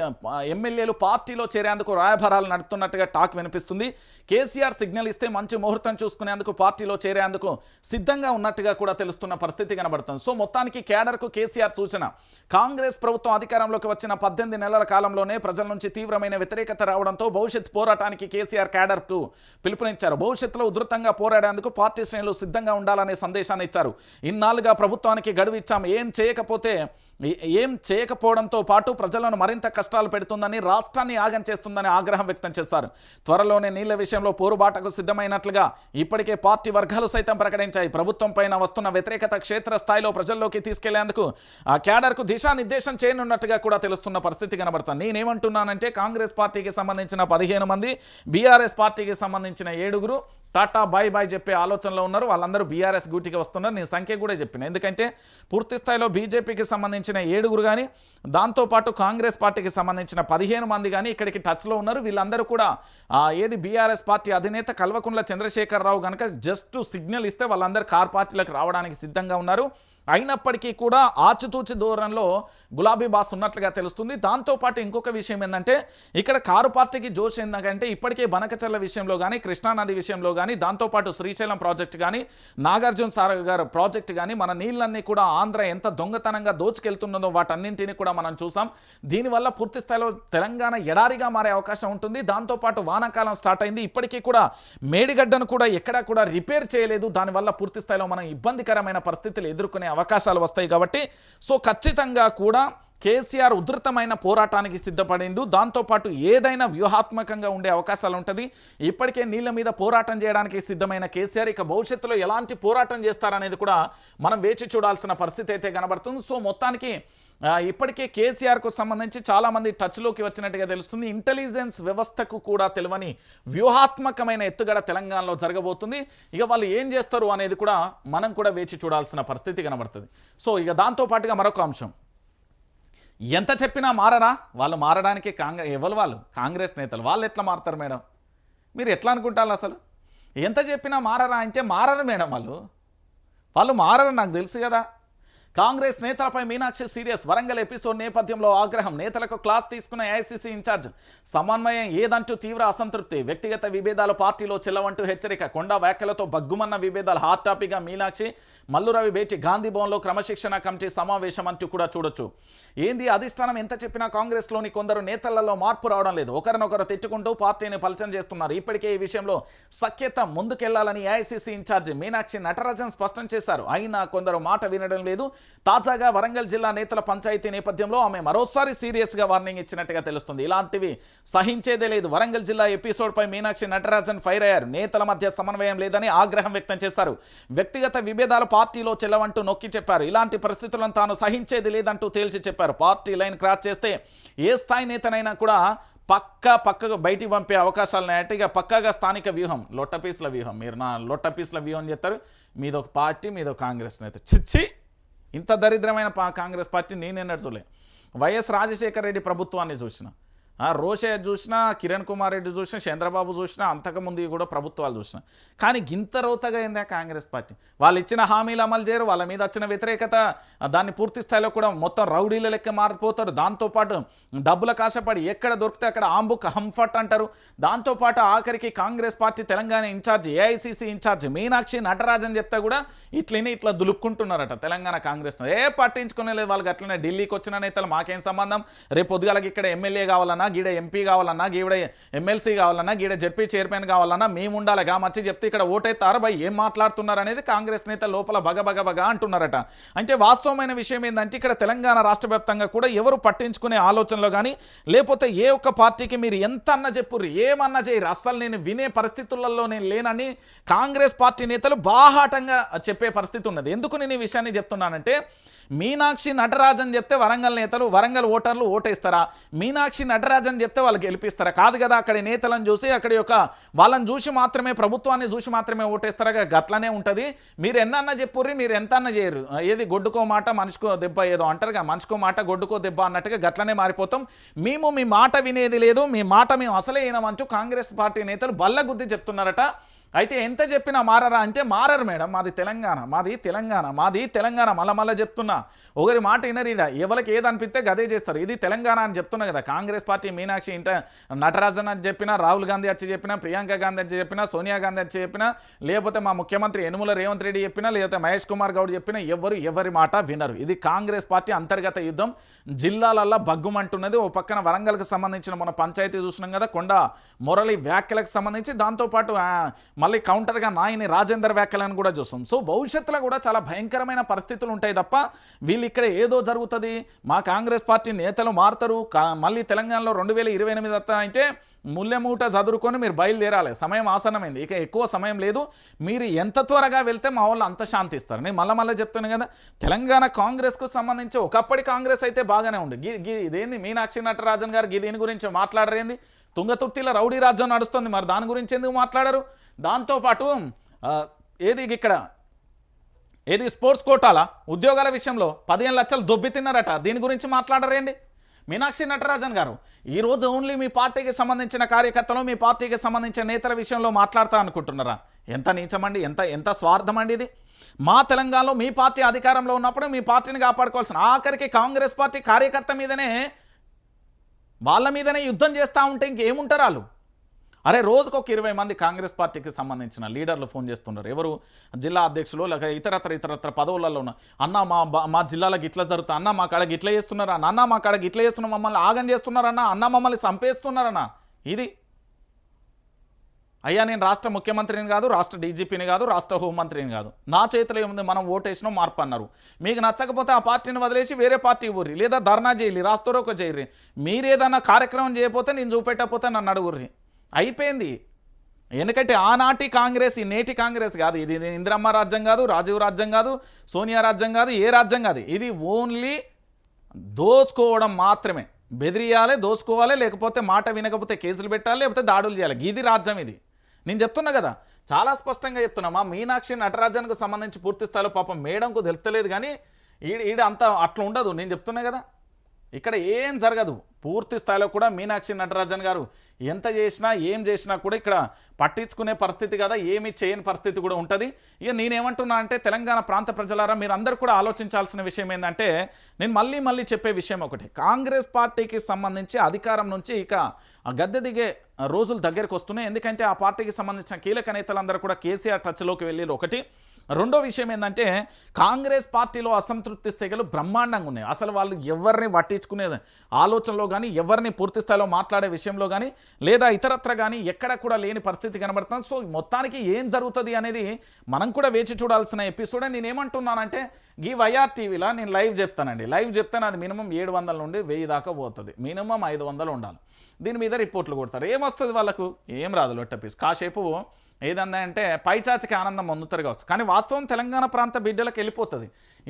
ఎమ్మెల్యేలు పార్టీలో చేరేందుకు రాయబారాలు నడుపుతున్నట్టుగా టాక్ వినిపిస్తుంది. కేసీఆర్ సిగ్నల్ ఇస్తే మంచి ముహూర్తం చూసుకునేందుకు పార్టీలో చేరేందుకు సిద్ధంగా ఉన్నట్టుగా కూడా తెలుస్తున్న పరిస్థితి కనబడుతుంది. సో మొత్తానికి కేడర్కు కేసీఆర్ సూచన. కాంగ్రెస్ ప్రభుత్వం అధికారంలోకి వచ్చిన 18 నెలల కాలంలోనే ప్రజల నుంచి తీవ్రమైన వ్యతిరేకత రావడంతో భవిష్యత్ పోరాటానికి కేసీఆర్ క్యాడర్కు పిలుపునిచ్చారు. భవిష్యత్తులో ఉధృతంగా పోరాడేందుకు పార్టీ శ్రేణులు సిద్ధంగా ఉండాలనే సందేశాన్ని ఇచ్చారు. ఇన్నాళ్ళుగా ప్రభుత్వానికి గడువు ఇచ్చాం, ఏం చేయకపోవడంతో పాటు ప్రజలను మరింత కష్టాలు పెడుతుందని, రాష్ట్రాన్ని ఆగం చేస్తుందని ఆగ్రహం వ్యక్తం చేశారు. త్వరలోనే నీళ్ల విషయంలో పోరుబాటకు సిద్ధమైనట్లుగా ఇప్పటికే పార్టీ వర్గాలు సైతం ప్రకటించాయి. ప్రభుత్వం పైన వస్తున్న వ్యతిరేకత క్షేత్రస్థాయిలో ప్రజల్లోకి తీసుకెళ్లేందుకు ఆ క్యాడర్కు దిశానిర్దేశం చేయనున్నట్టుగా కూడా తెలుస్తున్న పరిస్థితి కనబడుతుంది. నేనేమంటున్నానంటే కాంగ్రెస్ పార్టీకి సంబంధించిన 15 మంది, బీఆర్ఎస్ పార్టీకి సంబంధించిన 7 టాటా బాయ్ బాయ్ చెప్పే ఆలోచనలో ఉన్నారు. వాళ్ళందరూ బీఆర్ఎస్ గూటికి వస్తున్నారు. నేను సంఖ్య కూడా చెప్పిన, ఎందుకంటే పూర్తి స్థాయిలో బీజేపీకి సంబంధించిన 7 కానీ, దాంతోపాటు కాంగ్రెస్ పార్టీకి సంబంధించిన 15 మంది కానీ ఇక్కడికి టచ్లో ఉన్నారు. వీళ్ళందరూ కూడా బీఆర్ఎస్ పార్టీ అధినేత కల్వకుంట్ల చంద్రశేఖరరావు కనుక జస్ట్ సిగ్నల్ ఇస్తే వాళ్ళందరూ కార్ పార్టీలకు రావడానికి సిద్ధంగా ఉన్నారు. అయినప్పటికీ కూడా ఆచితూచి దూరంలో గులాబీ బాస్ ఉన్నట్లుగా తెలుస్తుంది. దాంతోపాటు ఇంకొక విషయం ఏంటంటే ఇక్కడ కారు పార్టీకి జోష్ ఏంటంటే ఇప్పటికే బనకచర్ల విషయంలో కానీ, కృష్ణానది విషయంలో కానీ, దాంతోపాటు శ్రీశైలం ప్రాజెక్టు కానీ, నాగార్జున సాగర్ ప్రాజెక్టు కానీ, మన నీళ్ళన్నీ కూడా ఆంధ్ర ఎంత దొంగతనంగా దోచుకెళ్తున్నదో వాటన్నింటినీ కూడా మనం చూసాం. దీనివల్ల పూర్తి స్థాయిలో తెలంగాణ ఎడారిగా మారే అవకాశం ఉంటుంది. దాంతోపాటు వానాకాలం స్టార్ట్ అయింది. ఇప్పటికీ కూడా మేడిగడ్డను కూడా ఎక్కడా కూడా రిపేర్ చేయలేదు. దానివల్ల పూర్తి స్థాయిలో మనం ఇబ్బందికరమైన పరిస్థితులు ఎదుర్కొనే అవకాశాలు వస్తాయి. కాబట్టి సో ఖచ్చితంగా కూడా కేసీఆర్ ఉధృతమైన పోరాటానికి సిద్ధపడిండు. దాంతోపాటు ఏదైనా వ్యూహాత్మకంగా ఉండే అవకాశాలు ఉంటుంది. ఇప్పటికే నీళ్ళ మీద పోరాటం చేయడానికి సిద్ధమైన కేసీఆర్ ఇక భవిష్యత్తులో ఎలాంటి పోరాటం చేస్తారనేది కూడా మనం వేచి చూడాల్సిన పరిస్థితి అయితే కనబడుతుంది. సో మొత్తానికి ఇప్పటికే కేసీఆర్కు సంబంధించి చాలామంది టచ్లోకి వచ్చినట్టుగా తెలుస్తుంది. ఇంటెలిజెన్స్ వ్యవస్థకు కూడా తెలియని వ్యూహాత్మకమైన ఎత్తుగడ తెలంగాణలో జరగబోతుంది. ఇక వాళ్ళు ఏం చేస్తారు అనేది కూడా మనం కూడా వేచి చూడాల్సిన పరిస్థితి కనబడుతుంది. సో ఇక దాంతోపాటుగా మరొక అంశం, ఎంత చెప్పినా మారరా వాళ్ళు, మారడానికి ఎవరు వాళ్ళు కాంగ్రెస్ నేతలు, వాళ్ళు ఎట్లా మారుతారు మేడం? మీరు ఎట్లా అనుకుంటారు అసలు? ఎంత చెప్పినా మారరా అంటే మారరు మేడం, వాళ్ళు మారరు, నాకు తెలుసు కదా. కాంగ్రెస్ నేతలపై మీనాక్షి సీరియస్. వరంగల్ ఎపిసోడ్ నేపథ్యంలో ఆగ్రహం. నేతలకు క్లాస్ తీసుకున్న ఏఐసీసీ ఇన్ఛార్జ్. సమన్వయం ఏదంటూ తీవ్ర అసంతృప్తి. వ్యక్తిగత విభేదాలు పార్టీలో చెల్లవంటూ హెచ్చరిక. కొండా వ్యాఖ్యలతో బగ్గుమన్న విభేదాలు. హాట్ టాపిక్గా మీనాక్షి మల్లురవి భేటీ. గాంధీ భవన్లో క్రమశిక్షణ కమిటీ సమావేశం అంటూ కూడా చూడొచ్చు. ఏంది అధిష్టానం ఎంత చెప్పినా కాంగ్రెస్లోని కొందరు నేతలలో మార్పు రావడం లేదు. ఒకరినొకరు తిట్టుకుంటూ పార్టీని పలచన చేస్తున్నారు. ఇప్పటికే ఈ విషయంలో సఖ్యత ముందుకెళ్లాలని ఏఐసీసీ ఇన్ఛార్జ్ మీనాక్షి నటరాజన్ స్పష్టం చేశారు. అయినా కొందరు మాట వినడం లేదు. తాజాగా వరంగల్ జిల్లా నేతల పంచాయతీ నేపథ్యంలో ఆమె మరోసారి సీరియస్గా వార్నింగ్ ఇచ్చినట్టుగా తెలుస్తుంది. ఇలాంటివి సహించేదే లేదు. వరంగల్ జిల్లా ఎపిసోడ్పై మీనాక్షి నటరాజన్ ఫైర్ అయ్యారు. నేతల మధ్య సమన్వయం లేదని ఆగ్రహం వ్యక్తం చేశారు. వ్యక్తిగత విభేదాలు పార్టీలో చెల్లవంటూ నొక్కి చెప్పారు. ఇలాంటి పరిస్థితులను తాను సహించేది లేదంటూ తేల్చి చెప్పారు. పార్టీ లైన్ క్రాస్ చేస్తే ఏ స్థాయి నేతనైనా కూడా పక్కకు బయటికి పంపే అవకాశాలు ఇక పక్కగా స్థానిక వ్యూహం, లొట్టపీసుల వ్యూహం. మీరు నా లొట్టపీసుల వ్యూహం చెప్తారు. మీదొక పార్టీ, మీదొక కాంగ్రెస్ నేత. చిచ్చి, ఇంత దరిద్రమైన కాంగ్రెస్ పార్టీ నేనెన్నడూ చూడలే. వైఎస్ రాజశేఖర రెడ్డి ప్రభుత్వాన్ని చూసిన, రోషయ్య చూసినా, కిరణ్ కుమార్ రెడ్డి చూసినా, చంద్రబాబు చూసినా, అంతకుముందు కూడా ప్రభుత్వాలు చూసినా. కానీ గింత రోతగా అయిందా కాంగ్రెస్ పార్టీ? వాళ్ళు ఇచ్చిన హామీలు అమలు చేయరు. వాళ్ళ మీద వచ్చిన వ్యతిరేకత దాన్ని పూర్తి స్థాయిలో కూడా మొత్తం రౌడీల లెక్క మారిపోతారు. దాంతోపాటు డబ్బుల కాశపడి ఎక్కడ దొరికితే అక్కడ ఆంబుక్ హంఫట్ అంటారు. దాంతోపాటు ఆఖరికి Congress party Telangana incharge, AICC incharge Meenakshi Natarajan చెప్తే కూడా ఇట్లా దులుపుకుంటున్నారట తెలంగాణ కాంగ్రెస్. పట్టించుకునే లేదు వాళ్ళకి. అట్లనే ఢిల్లీకి వచ్చిన నేతలు మాకేం సంబంధం, రేపు పొద్దుగాలకి ఇక్కడ ఎమ్మెల్యే కావాలన్నా, గీడ ఎంపీ కావాలన్నా, గీడ ఎమ్మెల్సీ కావాలన్నా, గీడ జడ్పీ చైర్మన్ కావాలన్నా మేము ఉండాలి. మచ్చి చెప్తే ఇక్కడ ఓటేస్తారు భయ్, ఏం మాట్లాడుతున్నారు అనేది కాంగ్రెస్ నేత లోపల బగ అంటున్నారట. అంటే వాస్తవమైన విషయం ఏంటంటే ఇక్కడ తెలంగాణ రాష్ట్ర వ్యాప్తంగా కూడా ఎవరు పట్టించుకునే ఆలోచనలో కానీ, లేకపోతే ఏ ఒక్క పార్టీకి మీరు ఎంత అన్న చెప్పుర్రు, ఏమన్నా చేయరు, అస్సలు నేను వినే పరిస్థితులలో నేను లేనని కాంగ్రెస్ పార్టీ నేతలు బాహాటంగా చెప్పే పరిస్థితి ఉన్నది. ఎందుకు నేను ఈ విషయాన్ని చెప్తున్నానంటే, మీనాక్షి నటరాజన్ చెప్తే వరంగల్ నేతలు, వరంగల్ ఓటర్లు ఓటేస్తారా? మీనాక్షి నటరాజన్ చెప్తే వాళ్ళు గెలిపిస్తారా? కాదు కదా. అక్కడ నేతలను చూసి, అక్కడ యొక్క వాళ్ళని చూసి మాత్రమే, ప్రభుత్వాన్ని చూసి మాత్రమే ఓటేస్తారా? గట్లనే ఉంటుంది. మీరు ఎన్నన్నా చెప్పుర్రి, మీరు ఎంత అన్న చేయరు. ఏది గొడ్డుకో మాట మనిషికో దెబ్బ ఏదో అంటారుగా, మనిషికో మాట గొడ్డుకో దెబ్బ అన్నట్టుగా గట్లనే మారిపోతాం. మేము మీ మాట వినేది లేదు, మీ మాట మేము అసలే వినమంటూ కాంగ్రెస్ పార్టీ నేతలు బల్లగుద్ది చెప్తున్నారట. అయితే ఎంత చెప్పినా మారరా అంటే మారరు మేడం. మాది తెలంగాణ మళ్ళా చెప్తున్నా. ఒకరి మాట వినరీడా, ఎవరికి ఏదనిపిస్తే గదే చేస్తారు. ఇది తెలంగాణ అని చెప్తున్నా కదా. కాంగ్రెస్ పార్టీ మీనాక్షి నటరాజన్ అని చెప్పినా, రాహుల్ గాంధీ వచ్చి చెప్పినా, ప్రియాంక గాంధీ వచ్చి చెప్పినా, సోనియా గాంధీ వచ్చి చెప్పినా, లేకపోతే మా ముఖ్యమంత్రి యనుమల రేవంత్ రెడ్డి చెప్పినా, లేకపోతే మహేష్ కుమార్ గౌడ్ చెప్పినా ఎవరి మాట వినరు. ఇది కాంగ్రెస్ పార్టీ అంతర్గత యుద్ధం. జిల్లాలల్లో బగ్గుమంటున్నది. ఓ పక్కన వరంగల్కి సంబంధించిన మన పంచాయతీ చూసినాం కదా, కొండ మురళి వ్యాఖ్యలకు సంబంధించి, దాంతోపాటు మళ్ళీ కౌంటర్గా నాయని రాజేందర్ వ్యాఖ్యలను కూడా చూస్తాం. సో భవిష్యత్తులో కూడా చాలా భయంకరమైన పరిస్థితులు ఉంటాయి తప్ప వీళ్ళు ఇక్కడ ఏదో జరుగుతుంది, మా కాంగ్రెస్ పార్టీ నేతలు మారుతారు, మళ్ళీ తెలంగాణలో 2028 వస్తా అంటే ముల్లెమూట చదువుకొని మీరు బయలుదేరాలి. సమయం ఆసన్నమైంది, ఇక ఎక్కువ సమయం లేదు. మీరు ఎంత త్వరగా వెళ్తే మా వాళ్ళు అంత శాంతిస్తారు. నేను మళ్ళీ చెప్తాను కదా, తెలంగాణ కాంగ్రెస్కు సంబంధించి ఒకప్పటి కాంగ్రెస్ అయితే బాగానే ఉంది. ఇదేంది మీనాక్షి నటరాజన్ గారు దీని గురించి మాట్లాడరేంది? తుంగతుర్తిలో రౌడీ రాజ్యం నడుస్తుంది, మరి దాని గురించి ఎందుకు మాట్లాడరు? దాంతోపాటు ఏది స్పోర్ట్స్ కోటాల ఉద్యోగాల విషయంలో 15 లక్షలు దొబ్బి తిన్నారట, దీని గురించి మాట్లాడరేంటి? మీనాక్షి నటరాజన్ గారు ఈరోజు ఓన్లీ మీ పార్టీకి సంబంధించిన కార్యకర్తలు, మీ పార్టీకి సంబంధించిన నేతల విషయంలో మాట్లాడతా అనుకుంటున్నారా? ఎంత నీచమండి, ఎంత స్వార్థం అండి ఇది. మా తెలంగాణలో మీ పార్టీ అధికారంలో ఉన్నప్పుడు మీ పార్టీని కాపాడుకోవాల్సిన, ఆఖరికి కాంగ్రెస్ పార్టీ కార్యకర్త మీదనే, వాళ్ళ మీదనే యుద్ధం చేస్తూ ఉంటే ఇంకేముంటారు వాళ్ళు? అరే రోజుకు ఒక 20 మంది కాంగ్రెస్ పార్టీకి సంబంధించిన లీడర్లు ఫోన్ చేస్తున్నారు. ఎవరు? జిల్లా అధ్యక్షులు, లేక ఇతరత్ర పదవులలో ఉన్న, అన్న మా జిల్లాలకు ఇట్లా జరుగుతా, అన్న మా కాడకి ఇట్లా చేస్తున్నారా, అన్న మా కాడకి ఇట్లా చేస్తున్నా, మమ్మల్ని ఆగం చేస్తున్నారన్నా, అన్న మమ్మల్ని చంపేస్తున్నారన్నా. ఇది అయ్యా నేను రాష్ట్ర ముఖ్యమంత్రిని కాదు, రాష్ట్ర డీజీపీని కాదు, రాష్ట్ర హోంమంత్రిని కాదు, నా చేతిలో ఏముంది, మనం ఓటేసినా మార్పు అన్నారు. మీకు నచ్చకపోతే ఆ పార్టీని వదిలేసి వేరే పార్టీ ఊర్రి, లేదా ధర్నా చేయలి, రాస్తోరోక చేయర్రి. మీరేదన్నా కార్యక్రమం చేయకపోతే నేను చూపెట్టకపోతే నన్ను అడుగుర్రి. అయిపోయింది. ఎందుకంటే ఆనాటి కాంగ్రెస్ ఈ నేటి కాంగ్రెస్ కాదు. ఇది ఇందిరమ్మ రాజ్యం కాదు, రాజీవ్ రాజ్యం కాదు, సోనియా రాజ్యం కాదు, ఏ రాజ్యం కాదు. ఇది ఓన్లీ దోచుకోవడం మాత్రమే. బెదిరియాలి, దోచుకోవాలి, లేకపోతే మాట వినకపోతే కేసులు పెట్టాలి, లేకపోతే దాడులు చేయాలి. ఇది రాజ్యం. ఇది నేను చెప్తున్నా కదా, చాలా స్పష్టంగా చెప్తున్నా. మా మీనాక్షి నటరాజన్కు సంబంధించి పూర్తి స్థాయిలో పాపం మేడంకు తెలుస్తలేదు, కానీ ఈడ అంతా అట్లా ఉండదు. నేను చెప్తున్నా కదా, ఇక్కడ ఏం జరగదు. పూర్తి స్థాయిలో కూడా మీనాక్షి నటరాజన్ గారు ఎంత చేసినా ఏం చేసినా కూడా ఇక్కడ పట్టించుకునే పరిస్థితి కదా, ఏమీ చేయని పరిస్థితి కూడా ఉంటుంది. ఇక నేనేమంటున్నా అంటే తెలంగాణ ప్రాంత ప్రజలారా మీరు అందరూ కూడా ఆలోచించాల్సిన విషయం ఏంటంటే, నేను మళ్ళీ చెప్పే విషయం ఒకటి, కాంగ్రెస్ పార్టీకి సంబంధించి అధికారం నుంచి ఇక గద్దె దిగే రోజులు దగ్గరికి వస్తున్నాయి. ఎందుకంటే ఆ పార్టీకి సంబంధించిన కీలక నేతలందరూ కూడా కేసీఆర్ టచ్లోకి వెళ్ళారు ఒకటి. రెండో విషయం ఏంటంటే కాంగ్రెస్ పార్టీలో అసంతృప్తి స్థితులు బ్రహ్మాండంగా ఉన్నాయి. అసలు వాళ్ళు ఎవరిని పట్టించుకునే ఆలోచనలో కానీ, ఎవరిని పూర్తి స్థాయిలో మాట్లాడే విషయంలో కానీ, లేదా ఇతరత్ర కానీ ఎక్కడ కూడా లేని పరిస్థితి కనబడుతుంది. సో మొత్తానికి ఏం జరుగుతుంది అనేది మనం కూడా వేచి చూడాల్సిన ఎపిసోడ్. నేనేమంటున్నానంటే ఈ వైఆర్ టీవీలో నేను లైవ్ చెప్తానండి. లైవ్ చెప్తాను, అది మినిమం 700 నుండి 1000 దాకా పోతుంది. మినిమం 500 ఉండాలి. దీని మీద రిపోర్ట్లు కొడతారు. ఏమొస్తుంది వాళ్ళకు? ఏం రాదు. లొట్టపీస్ కాసేపు ఏదన్నా అంటే పైచాచికి ఆనందం పొందుతారు కావచ్చు, కానీ వాస్తవం తెలంగాణ ప్రాంత బిడ్డలకు వెళ్ళిపోతుంది.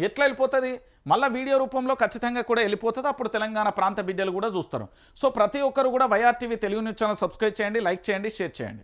ఎట్లా వెళ్ళిపోతుంది? మళ్ళీ వీడియో రూపంలో ఖచ్చితంగా కూడా వెళ్ళిపోతుంది. అప్పుడు తెలంగాణ ప్రాంత బిడ్డలు కూడా చూస్తారు. సో ప్రతి ఒక్కరు కూడా YR TV Telugu news channel subscribe చేయండి, లైక్ చేయండి, షేర్ చేయండి.